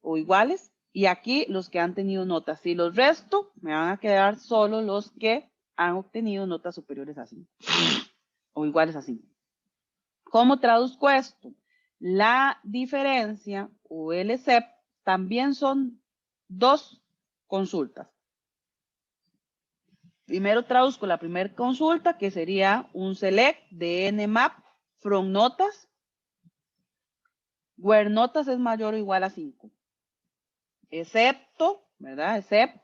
o iguales Y aquí los que han tenido notas. Si los resto, me van a quedar solo los que han obtenido notas superiores a 5 o iguales a 5. ¿Cómo traduzco esto? La diferencia o el SEP también son dos consultas. Primero traduzco la primera consulta, que sería un select de nmap from notas, where notas es mayor o igual a 5. Excepto, ¿verdad? Except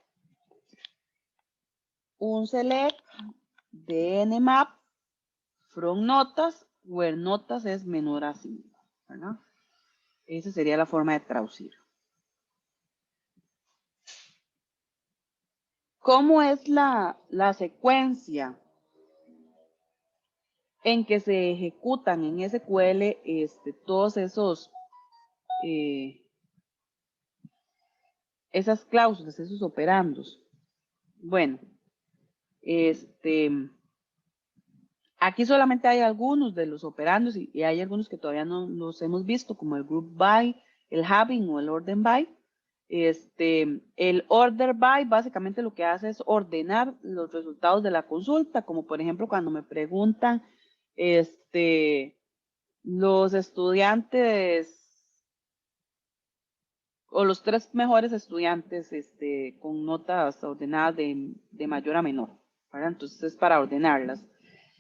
un select de nmap from notas, where notas es menor a 5, ¿verdad? Esa sería la forma de traducir. ¿Cómo es la secuencia en que se ejecutan en SQL todos esos esas cláusulas, esos operandos? Bueno, aquí solamente hay algunos de los operandos y hay algunos que todavía no los hemos visto, como el group by, el having o el order by. El order by básicamente lo que hace es ordenar los resultados de la consulta, como por ejemplo cuando me preguntan los estudiantes o los 3 mejores estudiantes con notas ordenadas de mayor a menor, ¿verdad? Entonces es para ordenarlas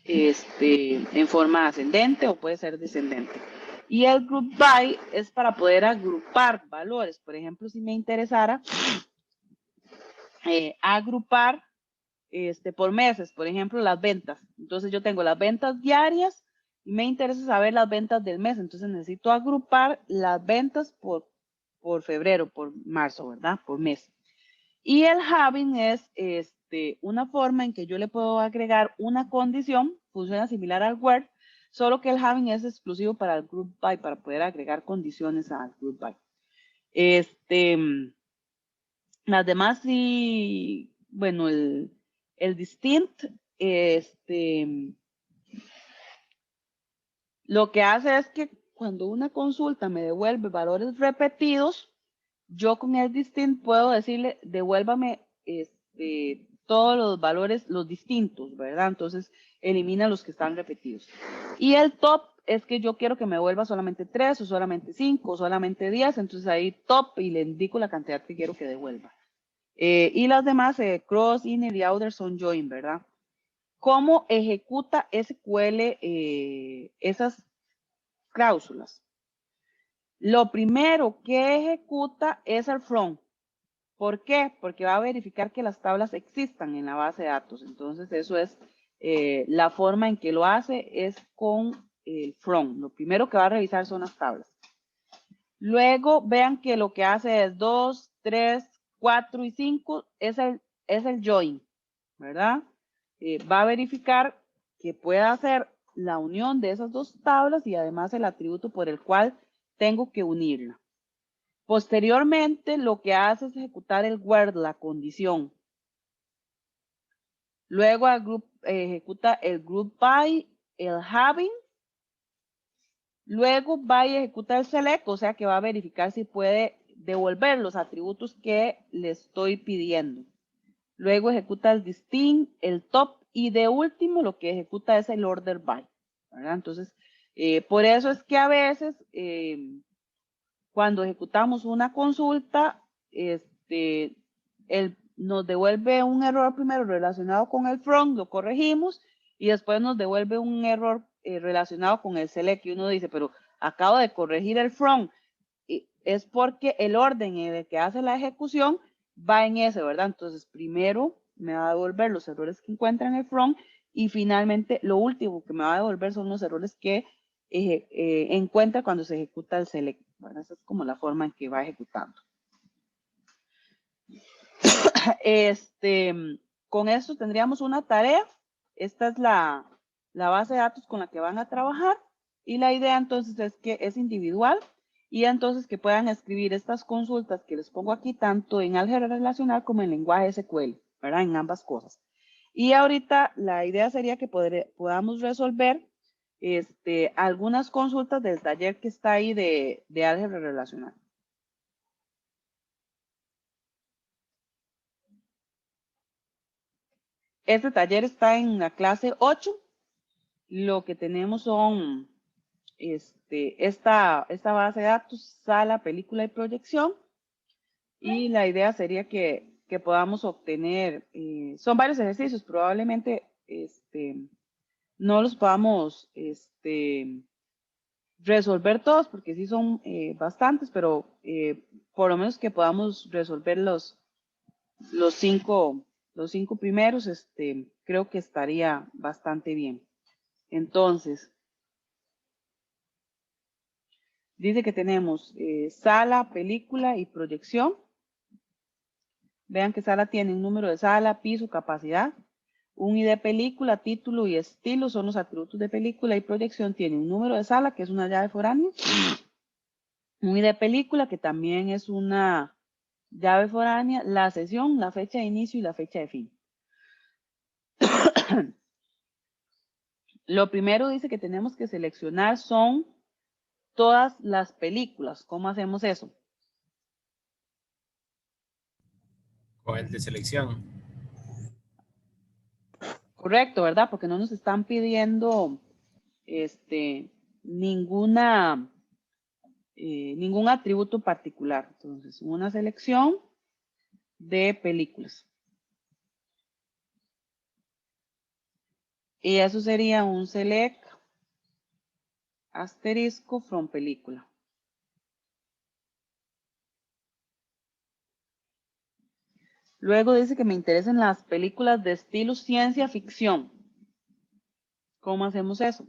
en forma ascendente o puede ser descendente. Y el group by es para poder agrupar valores. Por ejemplo, si me interesara agrupar por meses, por ejemplo, las ventas. Entonces yo tengo las ventas diarias y me interesa saber las ventas del mes. Entonces necesito agrupar las ventas por febrero, por marzo, ¿verdad? Por mes. Y el having es una forma en que yo le puedo agregar una condición, funciona similar al where, solo que el having es exclusivo para el group by, para poder agregar condiciones al group by. Las demás sí, bueno, el distinct, lo que hace es que cuando una consulta me devuelve valores repetidos, yo con el distinct puedo decirle, devuélvame todos los valores, los distintos, ¿verdad? Entonces, elimina los que están repetidos. Y el top es que yo quiero que me devuelva solamente 3 o solamente 5 o solamente 10, entonces ahí top y le indico la cantidad que quiero que devuelva. Y las demás, cross, inner y outer son join, ¿verdad? ¿Cómo ejecuta SQL esas cláusulas? Lo primero que ejecuta es el from. ¿Por qué? Porque va a verificar que las tablas existan en la base de datos. Entonces, eso es la forma en que lo hace es con el from. Lo primero que va a revisar son las tablas. Luego, vean que lo que hace es 2, 3, 4 y 5 es el join, ¿verdad? Va a verificar que pueda hacer la unión de esas dos tablas y además el atributo por el cual tengo que unirla. Posteriormente, lo que hace es ejecutar el where, la condición. Luego ejecuta el group by, el having. Luego va y ejecuta el select, o sea que va a verificar si puede devolver los atributos que le estoy pidiendo. Luego ejecuta el distinct, el top y de último lo que ejecuta es el order by, ¿verdad? Entonces, por eso es que a veces cuando ejecutamos una consulta, nos devuelve un error primero relacionado con el from, lo corregimos y después nos devuelve un error relacionado con el select y uno dice, pero acabo de corregir el from. Y es porque el orden en el que hace la ejecución va en ese, ¿verdad? Entonces, primero me va a devolver los errores que encuentra en el from y finalmente lo último que me va a devolver son los errores que encuentra cuando se ejecuta el select, ¿verdad? Esa es como la forma en que va ejecutando. Con esto tendríamos una tarea. Esta es la base de datos con la que van a trabajar y la idea entonces es que es individual y entonces que puedan escribir estas consultas que les pongo aquí tanto en álgebra relacional como en lenguaje SQL, ¿verdad? En ambas cosas. Y ahorita la idea sería que podamos resolver algunas consultas del taller que está ahí de álgebra relacional. Este taller está en la clase 8. Lo que tenemos son esta base de datos, sala, película y proyección. Y la idea sería que podamos obtener, son varios ejercicios, probablemente no los podamos resolver todos, porque sí son bastantes, pero por lo menos que podamos resolver los 5 primeros, creo que estaría bastante bien. Entonces, dice que tenemos sala, película y proyección. Vean que sala tiene un número de sala, piso, capacidad. Un ID película, título y estilo son los atributos de película, y proyección tiene un número de sala, que es una llave foránea. Un ID película, que también es una llave foránea. La sesión, la fecha de inicio y la fecha de fin. Lo primero dice que tenemos que seleccionar son todas las películas. ¿Cómo hacemos eso? Con el de selección. Correcto, ¿verdad? Porque no nos están pidiendo ningún atributo particular. Entonces, una selección de películas. Y eso sería un select asterisco from película. Luego dice que me interesan las películas de estilo ciencia ficción. ¿Cómo hacemos eso?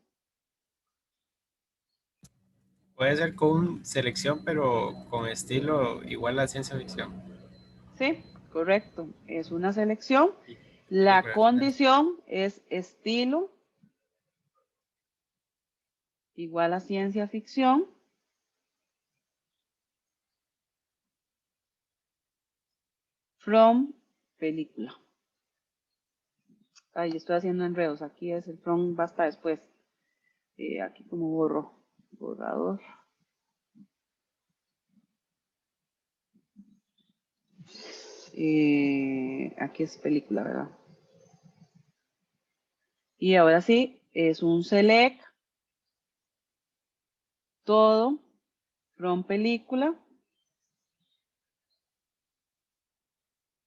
Puede ser con selección, pero con estilo igual a ciencia ficción. Sí, correcto. Es una selección. Y La película, condición es estilo igual a ciencia ficción. From película. Ay, estoy haciendo enredos. Aquí es el from, basta después. Aquí como borrador. Aquí es película, ¿verdad? Y ahora sí, es un select todo from película.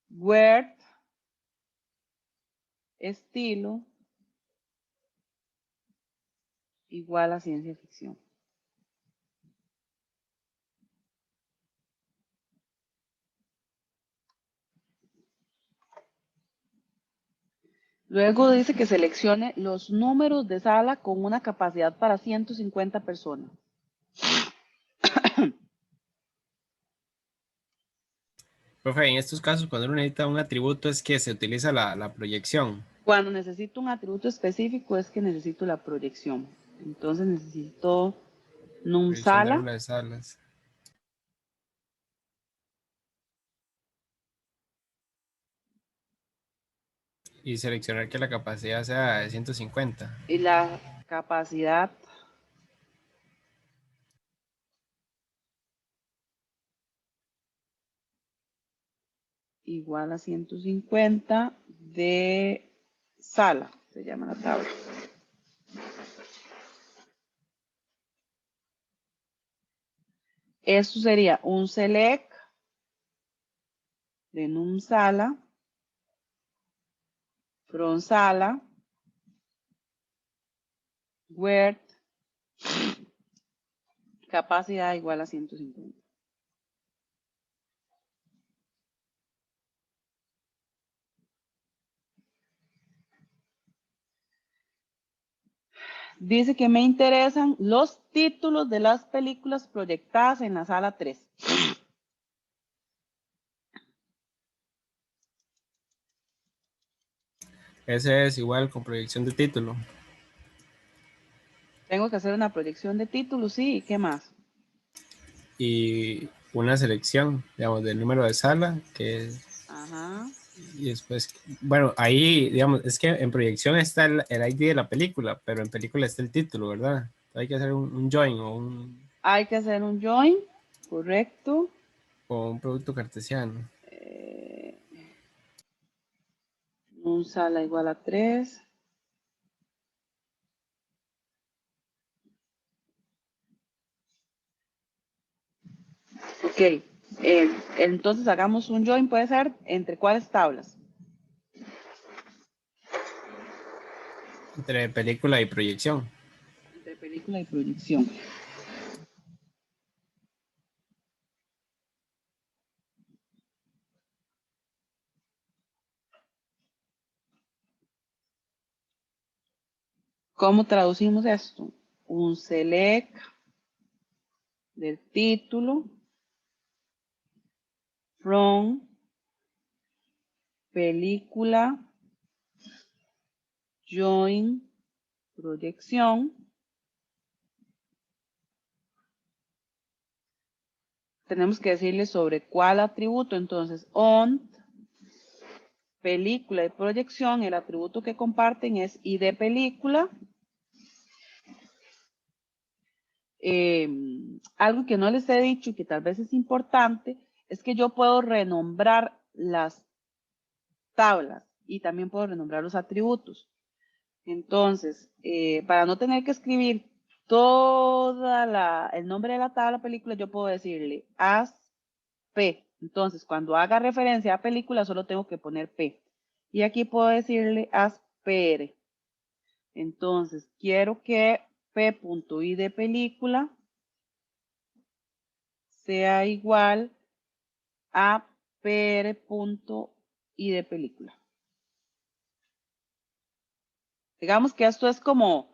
Word estilo igual a ciencia ficción. Luego dice que seleccione los números de sala con una capacidad para 150 personas. profe, en estos casos, cuando uno necesita un atributo, es que se utiliza la proyección. Cuando necesito un atributo específico es que necesito la proyección. Entonces necesito num Proyección de sala. aula de salas. Y seleccionar que la capacidad sea de 150. Y la capacidad igual a 150 de sala, se llama la tabla. Esto sería un select de num sala, from sala, word, capacidad igual a 150. Dice que me interesan los títulos de las películas proyectadas en la sala 3. Ese es igual con proyección de título. Tengo que hacer una proyección de títulos, sí, ¿y qué más? Y una selección, digamos, del número de sala, que es, Ajá. y después, bueno, ahí, digamos, es que en proyección está el ID de la película, pero en película está el título, ¿verdad? Hay que hacer un join Hay que hacer un join, correcto. o un producto cartesiano. Un sala igual a 3. Ok, entonces hagamos un join, puede ser, ¿entre cuáles tablas? Entre película y proyección. Entre película y proyección. ¿Cómo traducimos esto? Un select del título from película join proyección. Tenemos que decirle sobre cuál atributo. Entonces, on película y proyección, el atributo que comparten es ID película. Algo que no les he dicho y que tal vez es importante es que yo puedo renombrar las tablas y también puedo renombrar los atributos. Entonces, para no tener que escribir el nombre de la tabla película, yo puedo decirle as P. Entonces, cuando haga referencia a película, solo tengo que poner P. Y aquí puedo decirle as PR. Entonces, quiero que P.id película sea igual a PR.id película. Digamos que esto es como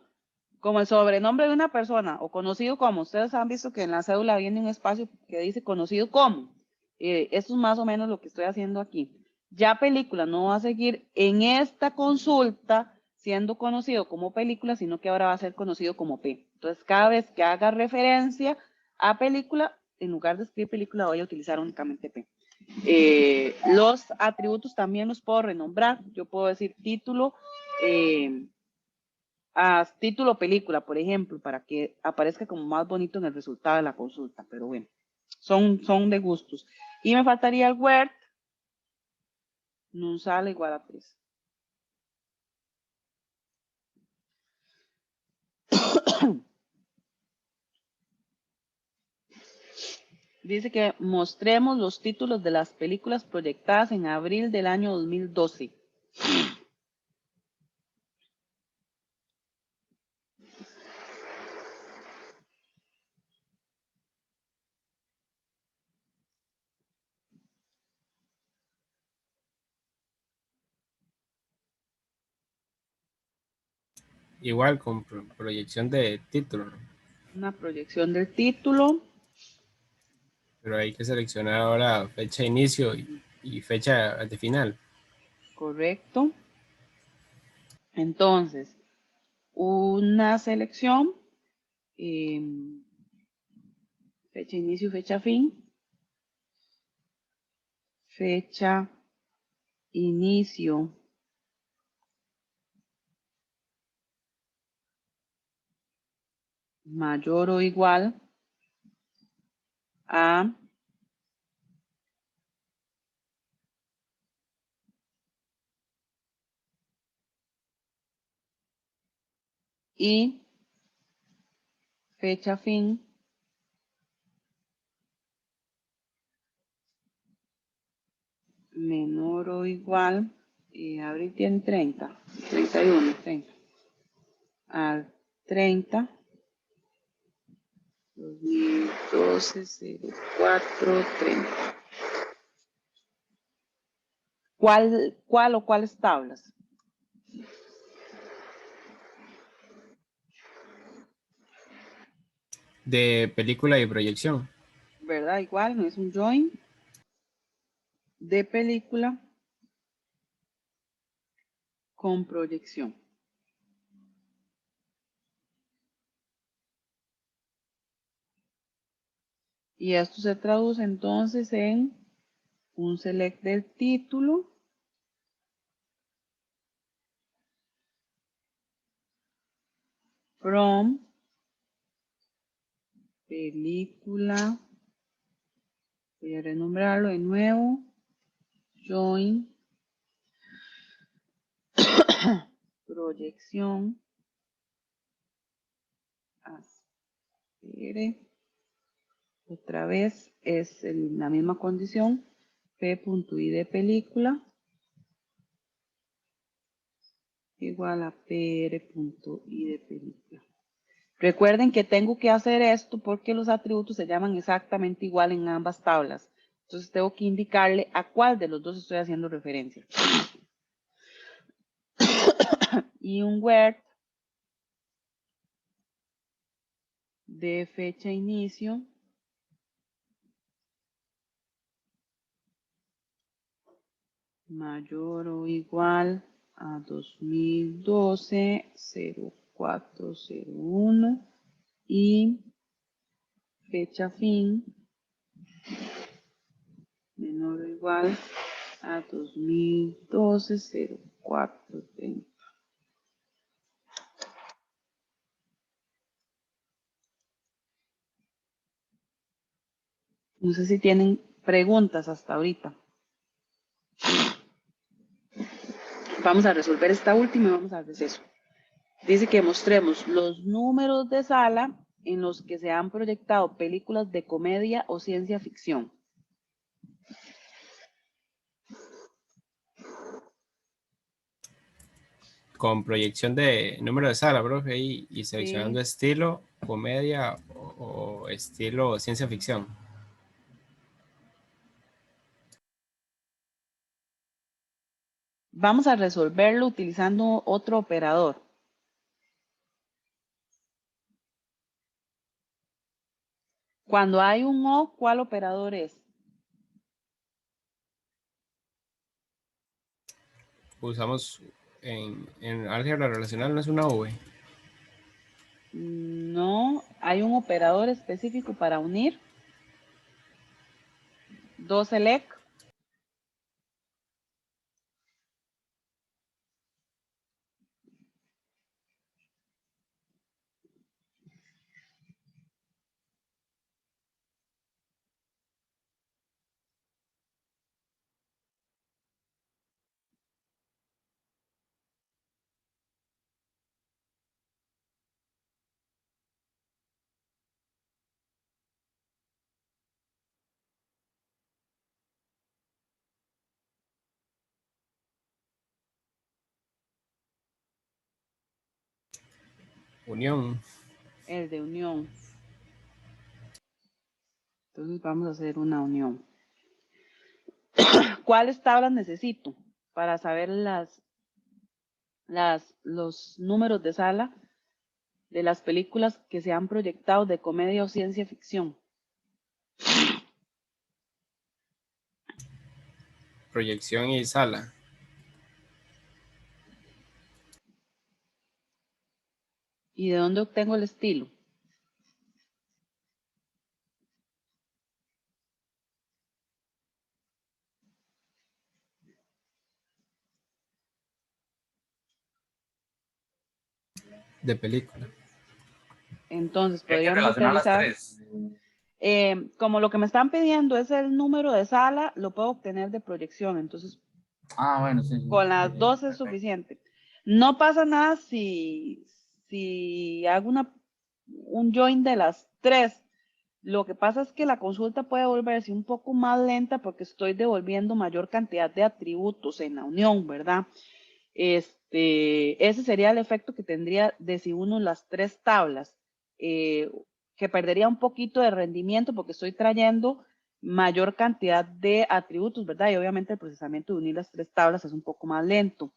el sobrenombre de una persona o conocido como. Ustedes han visto que en la cédula viene un espacio que dice conocido como. Esto es más o menos lo que estoy haciendo aquí. Ya película no va a seguir en esta consulta siendo conocido como película, sino que ahora va a ser conocido como P. Entonces, cada vez que haga referencia a película, en lugar de escribir película, voy a utilizar únicamente P. Los atributos también los puedo renombrar. Yo puedo decir título, a título película, por ejemplo, para que aparezca como más bonito en el resultado de la consulta. Pero bueno, son de gustos. Y me faltaría el Word. No sale igual a 3. Dice que mostremos los títulos de las películas proyectadas en abril del año 2012. Igual con proyección de título, ¿no? Una proyección del título. Pero hay que seleccionar ahora fecha de inicio y fecha de final. Correcto. Entonces, una selección. Fecha inicio, fecha fin. Fecha inicio. Mayor o igual a y fecha fin menor o igual, abril tiene 30, 31, 30, al 30, 2012, 04, 30. ¿Cuál o cuáles tablas? De película y proyección. ¿Verdad? Igual, no es un join de película con proyección. Y esto se traduce entonces en un select del título from película, voy a renombrarlo de nuevo, join proyección, espere, otra vez es la misma condición, p.i de película igual a pr.i de película. Recuerden que tengo que hacer esto porque los atributos se llaman exactamente igual en ambas tablas. Entonces tengo que indicarle a cuál de los dos estoy haciendo referencia. Y un word de fecha inicio mayor o igual a 2012 0401 y fecha fin menor o igual a 2012 0430. No sé si tienen preguntas hasta ahorita. Vamos a resolver esta última y vamos a hacer eso. Dice que mostremos los números de sala en los que se han proyectado películas de comedia o ciencia ficción. Con proyección de número de sala, profe, y seleccionando Sí. estilo, comedia o estilo ciencia ficción. Vamos a resolverlo utilizando otro operador. Cuando hay un O, ¿cuál operador es? Usamos en álgebra relacional, no es una V. No, hay un operador específico para unir. Do select. Unión. El de unión. Entonces vamos a hacer una unión. ¿Cuáles tablas necesito para saber los números de sala de las películas que se han proyectado de comedia o ciencia ficción? Proyección y sala. ¿Y de dónde obtengo el estilo? De película. Entonces Hay que podríamos relacionar las utilizar, tres. como lo que me están pidiendo es el número de sala, lo puedo obtener de proyección. Entonces Ah, bueno, sí, sí. con las dos es Perfecto. suficiente. No pasa nada si hago un join de las tres. Lo que pasa es que la consulta puede volverse un poco más lenta porque estoy devolviendo mayor cantidad de atributos en la unión, ¿verdad? Ese sería el efecto que tendría de si uno las tres tablas, que perdería un poquito de rendimiento porque estoy trayendo mayor cantidad de atributos, ¿verdad? Y obviamente el procesamiento de unir las tres tablas es un poco más lento.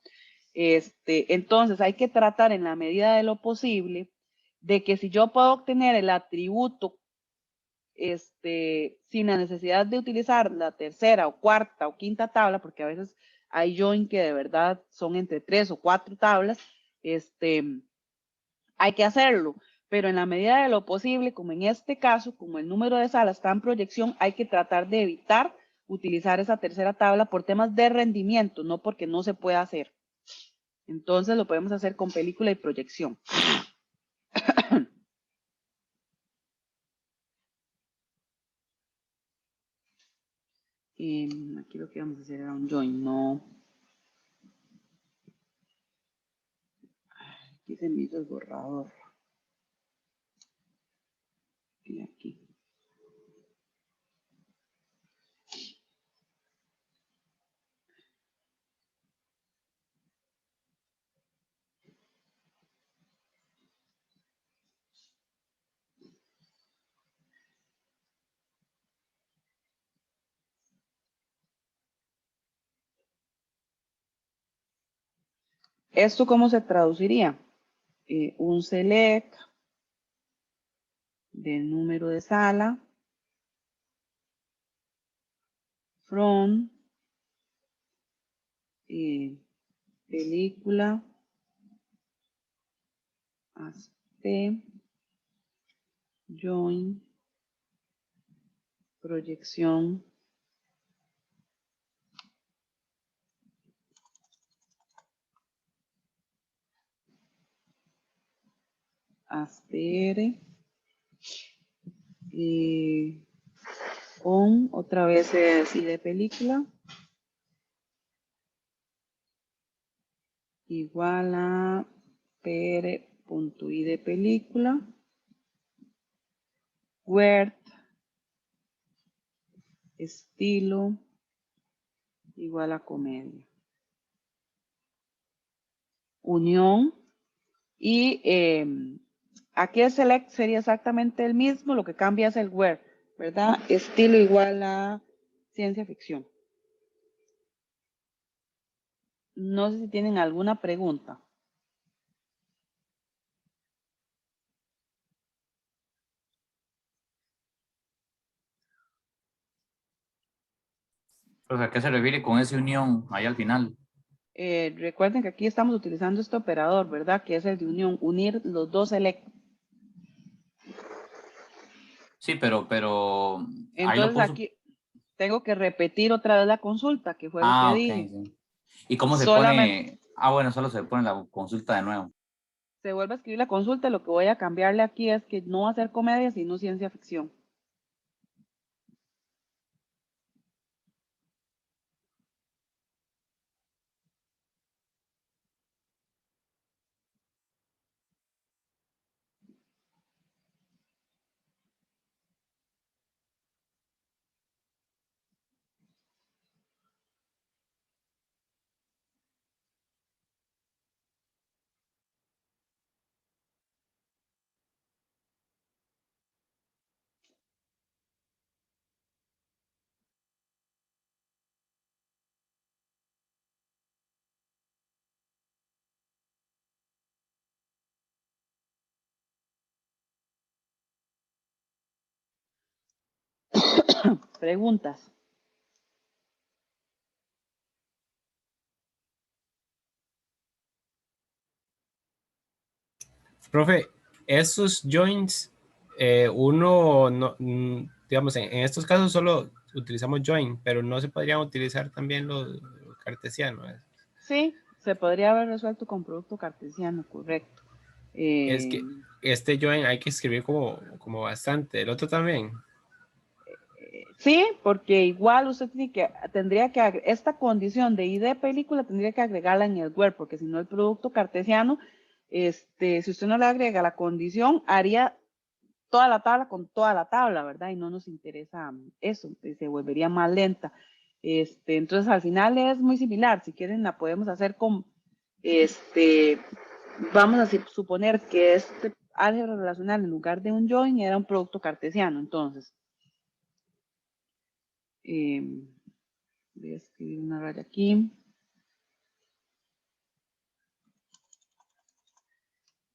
Entonces hay que tratar en la medida de lo posible de que si yo puedo obtener el atributo sin la necesidad de utilizar la tercera o cuarta o quinta tabla, porque a veces hay join que de verdad son entre 3 o 4 tablas, hay que hacerlo, pero en la medida de lo posible, como en este caso, como el número de salas está en proyección, hay que tratar de evitar utilizar esa tercera tabla por temas de rendimiento, no porque no se pueda hacer. Entonces lo podemos hacer con película y proyección. Aquí lo que vamos a hacer era un join, no. Aquí se me hizo el borrador. Y aquí. ¿Esto cómo se traduciría? Un select del número de sala from película aspect join proyección aspr on, otra vez es i de película, igual a pr.i de película, word, estilo, igual a comedia. Unión, y aquí el select sería exactamente el mismo, lo que cambia es el where, ¿verdad? Estilo igual a ciencia ficción. No sé si tienen alguna pregunta. Profe, ¿a qué se refiere con esa unión ahí al final? Recuerden que aquí estamos utilizando este operador, ¿verdad? Que es el de unión, unir los dos select. Sí, pero ahí lo Entonces puso. aquí tengo que repetir otra vez la consulta, que fue lo que Ah, ok, dije. sí. ¿Y cómo se Solamente pone? Ah, bueno, solo se pone la consulta de nuevo. se vuelve a escribir la consulta, lo que voy a cambiarle aquí es que no va a ser comedia, sino ciencia ficción. Preguntas. Profe, esos joins, uno, no, digamos, en estos casos solo utilizamos join, pero no se podrían utilizar también los cartesianos. Sí, se podría haber resuelto con producto cartesiano, correcto. Es que este join hay que escribir como bastante. El otro también. Sí, porque igual usted tendría que esta condición de ID de película tendría que agregarla en el word, porque si no el producto cartesiano, si usted no le agrega la condición, haría toda la tabla con toda la tabla, ¿verdad? Y no nos interesa eso, se volvería más lenta. Entonces al final es muy similar, si quieren la podemos hacer con, vamos a suponer que este álgebra relacional en lugar de un join era un producto cartesiano, entonces. Voy a escribir una raya aquí.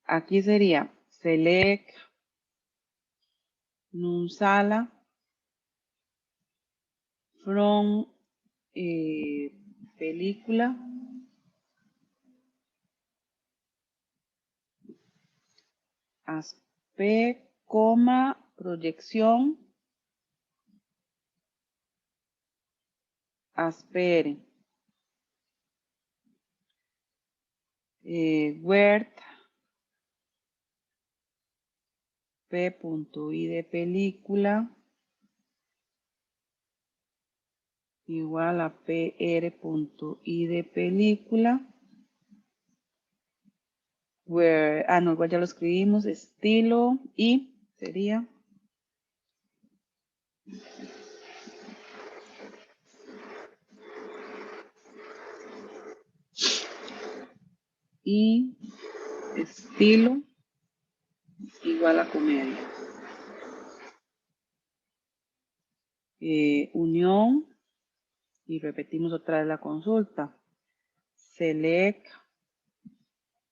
Aquí sería select num sala from película aspect, coma, proyección, aspere. Word p.i de película igual a pr.i de película where, no, igual ya lo escribimos, estilo, y sería y estilo igual a comedia. Unión, y repetimos otra vez la consulta. Select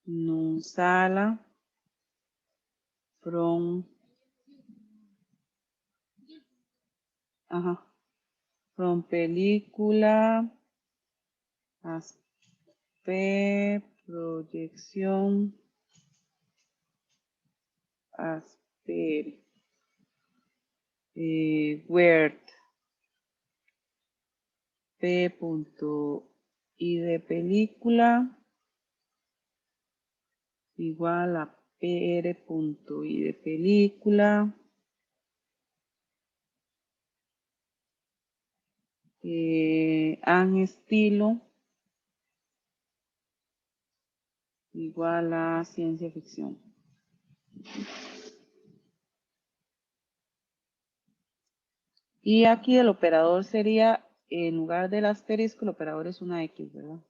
non sala from película proyección word p.i de película igual a pr.i de película an estilo igual a ciencia ficción. Y aquí el operador sería, en lugar del asterisco, el operador es una X, ¿verdad?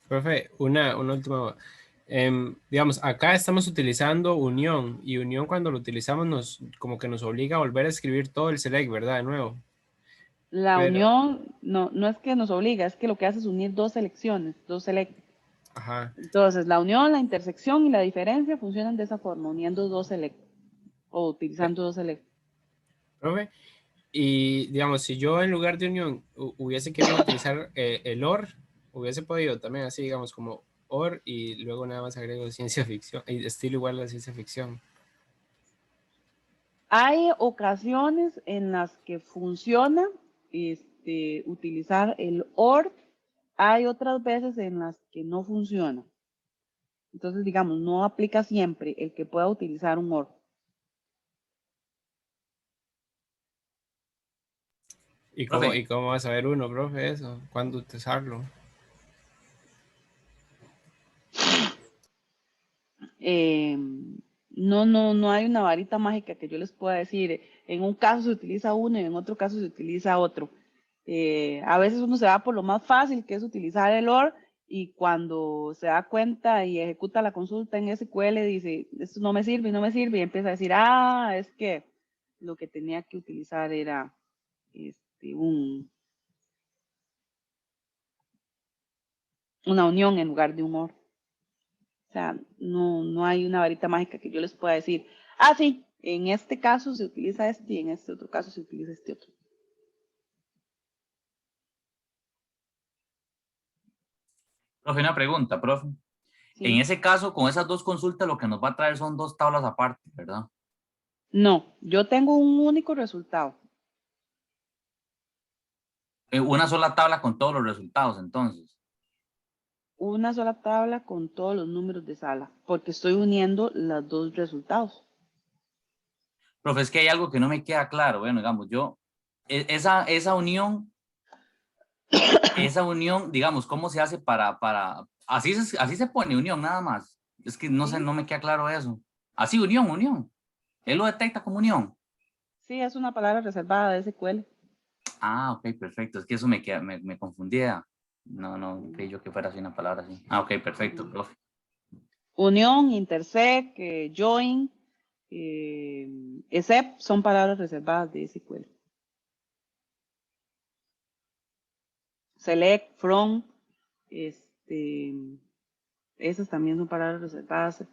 Profe, una última. Digamos, acá estamos utilizando unión y unión cuando lo utilizamos como que nos obliga a volver a escribir todo el select, ¿verdad? De nuevo. La Pero, unión no es que nos obliga, es que lo que hace es unir dos selecciones, dos select. ajá. Entonces, la unión, la intersección y la diferencia funcionan de esa forma, uniendo dos select o utilizando dos select. Profe, y digamos, si yo en lugar de unión hubiese querido utilizar el OR, hubiese podido también así, digamos, como OR y luego nada más agrego ciencia ficción, y estilo igual a ciencia ficción. Hay ocasiones en las que funciona utilizar el OR, hay otras veces en las que no funciona. Entonces, digamos, no aplica siempre el que pueda utilizar un OR. ¿Y Profe, cómo vas a ver uno, profe, eso? ¿Cuándo utilizarlo? No hay una varita mágica que yo les pueda decir. En un caso se utiliza uno y en otro caso se utiliza otro. A veces uno se va por lo más fácil, que es utilizar el OR, y cuando se da cuenta y ejecuta la consulta en SQL, dice, esto no me sirve, no me sirve, y empieza a decir, es que lo que tenía que utilizar era una unión en lugar de un OR. O sea, no hay una varita mágica que yo les pueda decir, sí, en este caso se utiliza este y en este otro caso se utiliza este otro. profe, una pregunta, profe. En ¿Sí? ese caso, con esas dos consultas, lo que nos va a traer son dos tablas aparte, ¿verdad? No, yo tengo un único resultado. Una sola tabla con todos los resultados, entonces. Una sola tabla con todos los números de sala, porque estoy uniendo los dos resultados. Profe, es que hay algo que no me queda claro. Bueno, digamos, esa unión, digamos, ¿cómo se hace así se pone unión nada más? Es que no sé, ¿Sí? no me queda claro eso. Así, unión. Él lo detecta como unión. Sí, es una palabra reservada de SQL. Ok, perfecto. Es que eso me confundía. No creí yo que fuera así una palabra así. Ok, perfecto, profe. Unión, intersect, join, except son palabras reservadas de SQL. Select, from, esas también son palabras reservadas.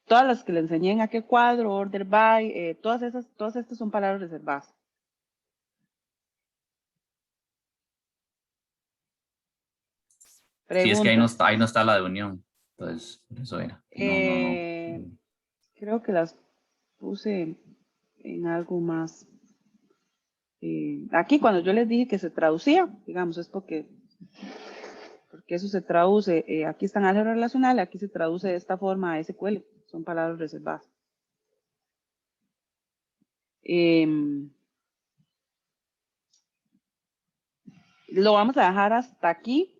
Todas las que le enseñé en aquel cuadro, order by, todas estas son palabras reservadas. Sí, es que Preguntas. ahí no está la de unión. Entonces, eso era. No. Creo que las puse en algo más. Aquí cuando yo les dije que se traducía, digamos, es porque eso se traduce, aquí están álgebra relacional, aquí se traduce de esta forma a SQL, son palabras reservadas. lo vamos a dejar hasta aquí.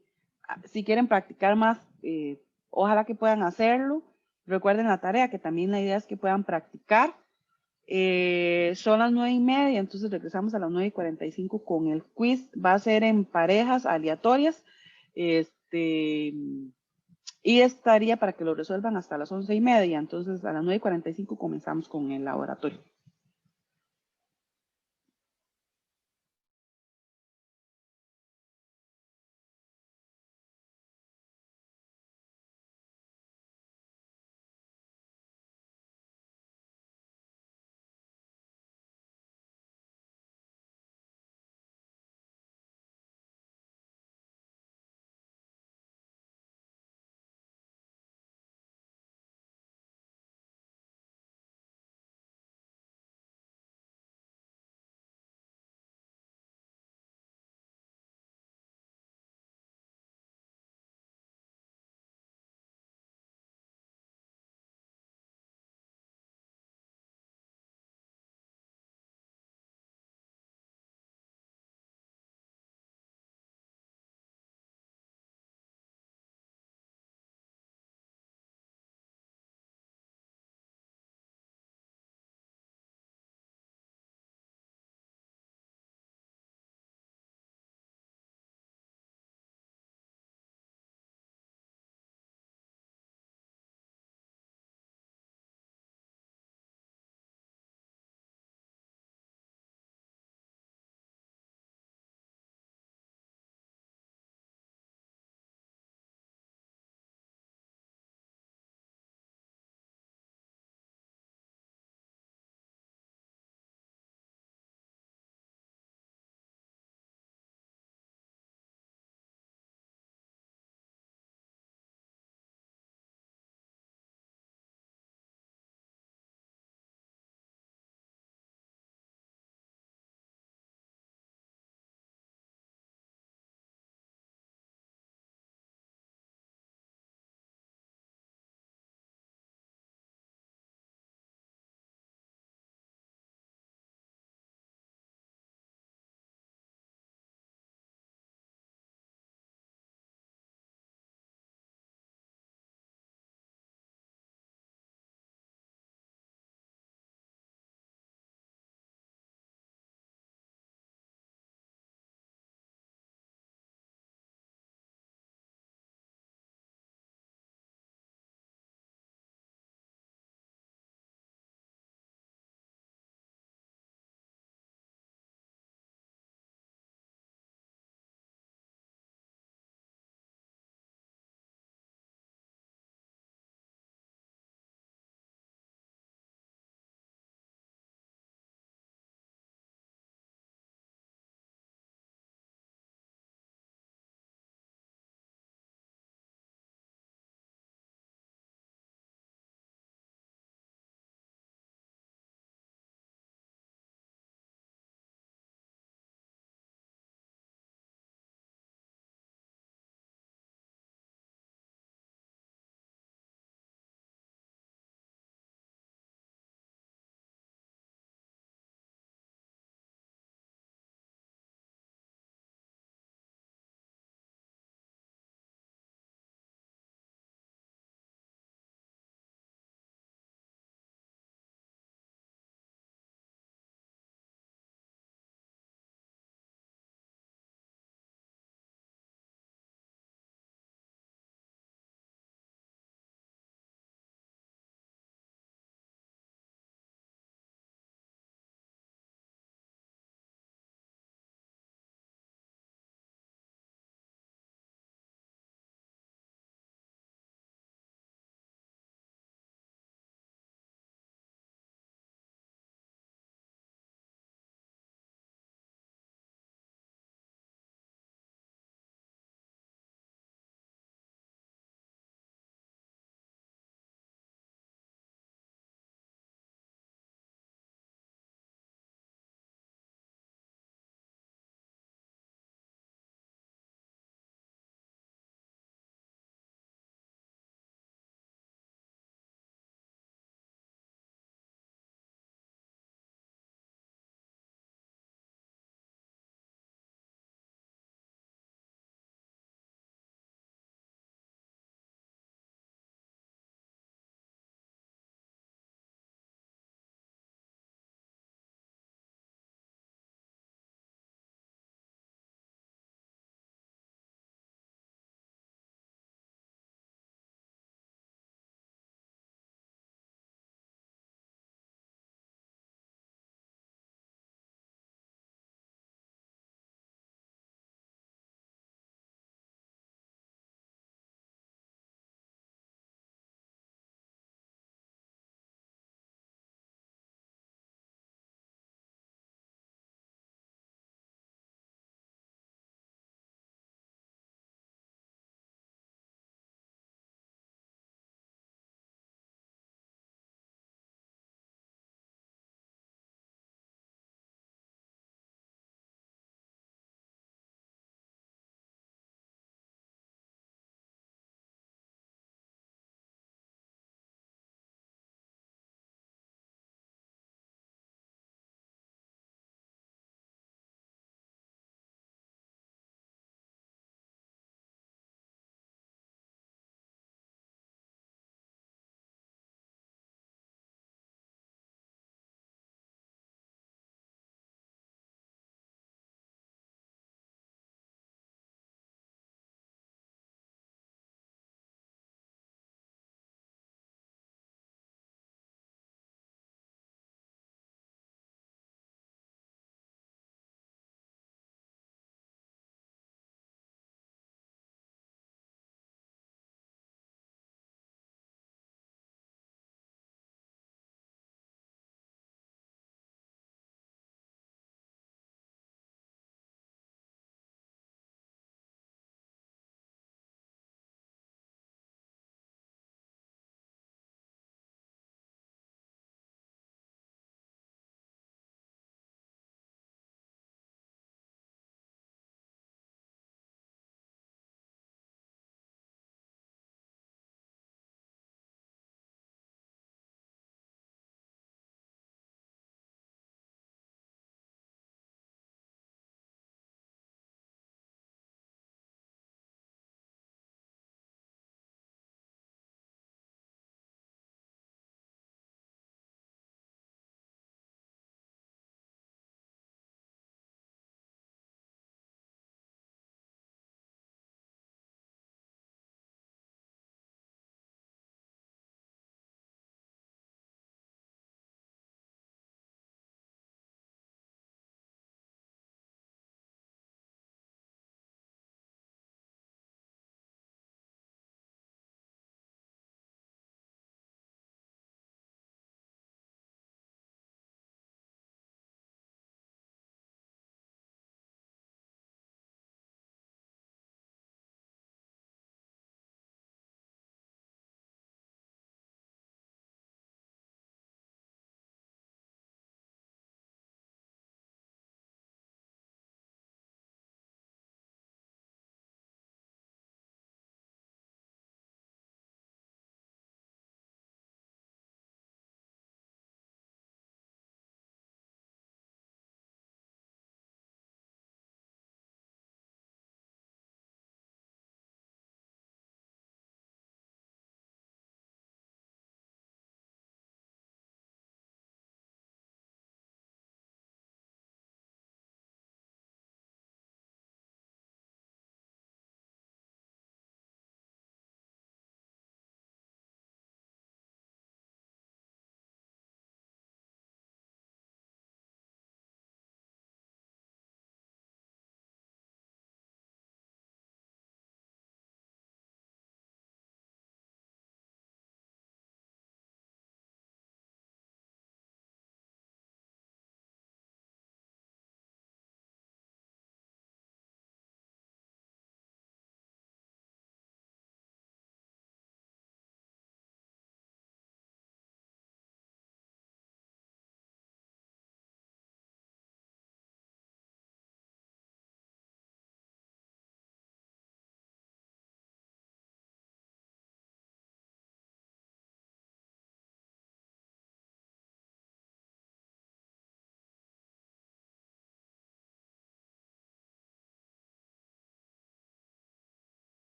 Si quieren practicar más, ojalá que puedan hacerlo. Recuerden la tarea, que también la idea es que puedan practicar. Son las 9:30, entonces regresamos a las 9:45 con el quiz. Va a ser en parejas aleatorias. Y estaría para que lo resuelvan hasta las 11:30. Entonces a las 9:45 comenzamos con el laboratorio.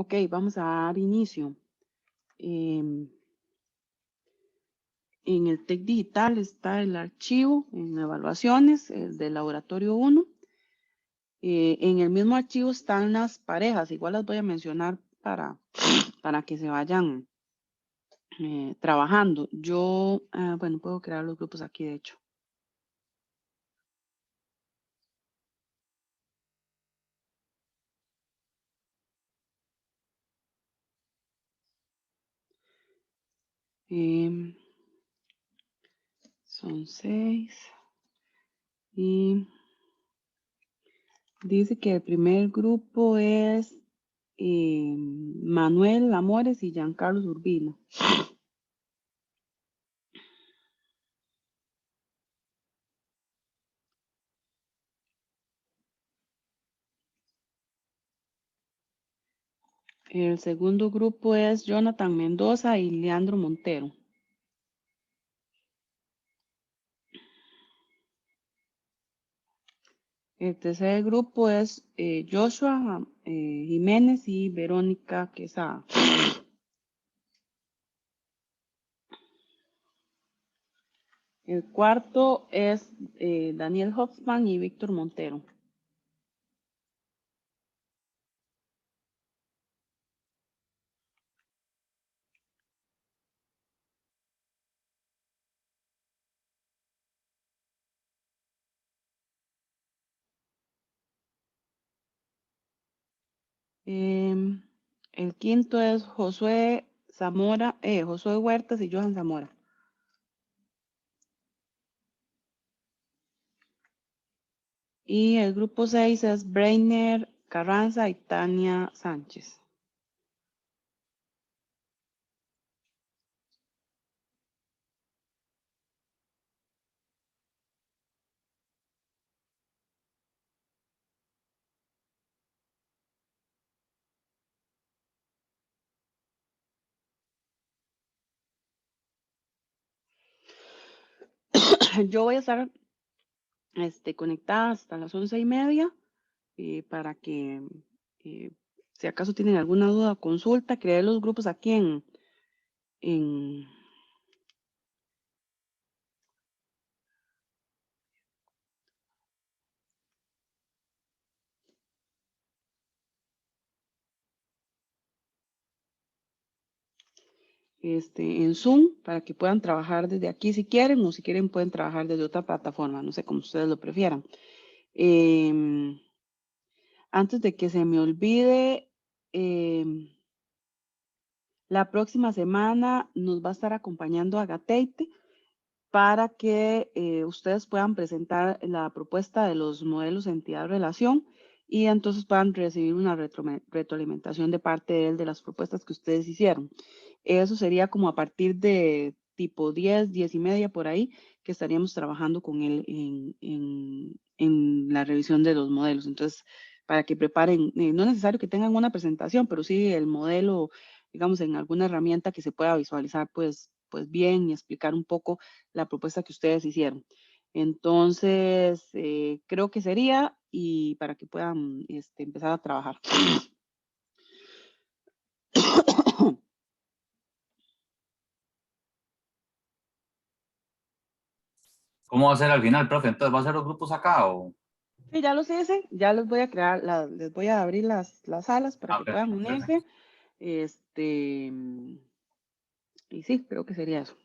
Ok, vamos a dar inicio. En el TEC digital está el archivo en evaluaciones, el del laboratorio 1. En el mismo archivo están las parejas, igual las voy a mencionar para que se vayan trabajando. Yo, bueno, puedo crear los grupos aquí, de hecho. Em, son 6. Y dice que el primer grupo es Manuel Amores y Giancarlos Urbina. El segundo grupo es Jonathan Mendoza y Leandro Montero. El tercer grupo es Joshua Jiménez y Verónica Quesada. El cuarto es Daniel Hoffman y Víctor Montero. El quinto es Josué Zamora, Josué Huertas y Johan Zamora. Y el grupo 6 es Breiner Carranza y Tania Sánchez. Yo voy a estar conectada hasta las 11:30 para que si acaso tienen alguna duda o consulta, creé los grupos aquí en en Zoom para que puedan trabajar desde aquí si quieren, o si quieren pueden trabajar desde otra plataforma, no sé, como ustedes lo prefieran. Antes de que se me olvide, la próxima semana nos va a estar acompañando Agateite para que ustedes puedan presentar la propuesta de los modelos entidad-relación y entonces puedan recibir una retroalimentación de parte de él de las propuestas que ustedes hicieron. Eso sería como a partir de tipo 10, 10:30 por ahí, que estaríamos trabajando con él en la revisión de los modelos. Entonces, para que preparen, no es necesario que tengan una presentación, pero sí el modelo, digamos, en alguna herramienta que se pueda visualizar pues bien y explicar un poco la propuesta que ustedes hicieron. Entonces, creo que sería y para que puedan empezar a trabajar. ¿Cómo va a ser al final, profe? Entonces, ¿va a ser los grupos acá o...? Sí, ya los hice, ya les voy a crear, les voy a abrir las salas para Ah, que puedan perfecto. unirse. Y sí, creo que sería eso.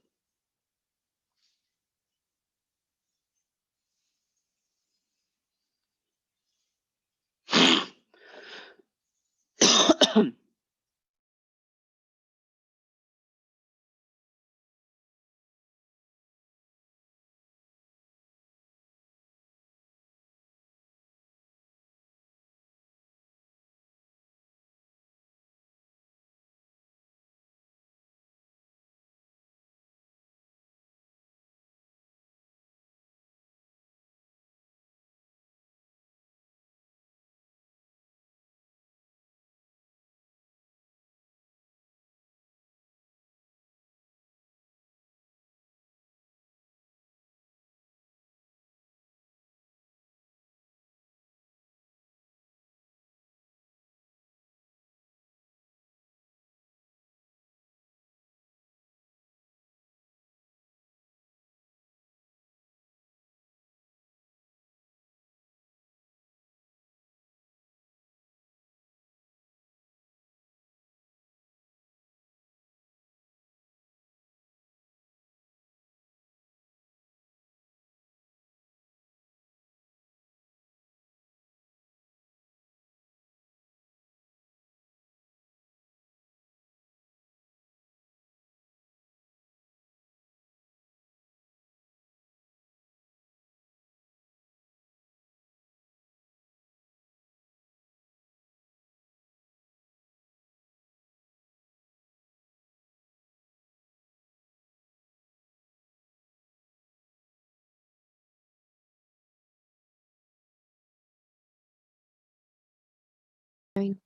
bien.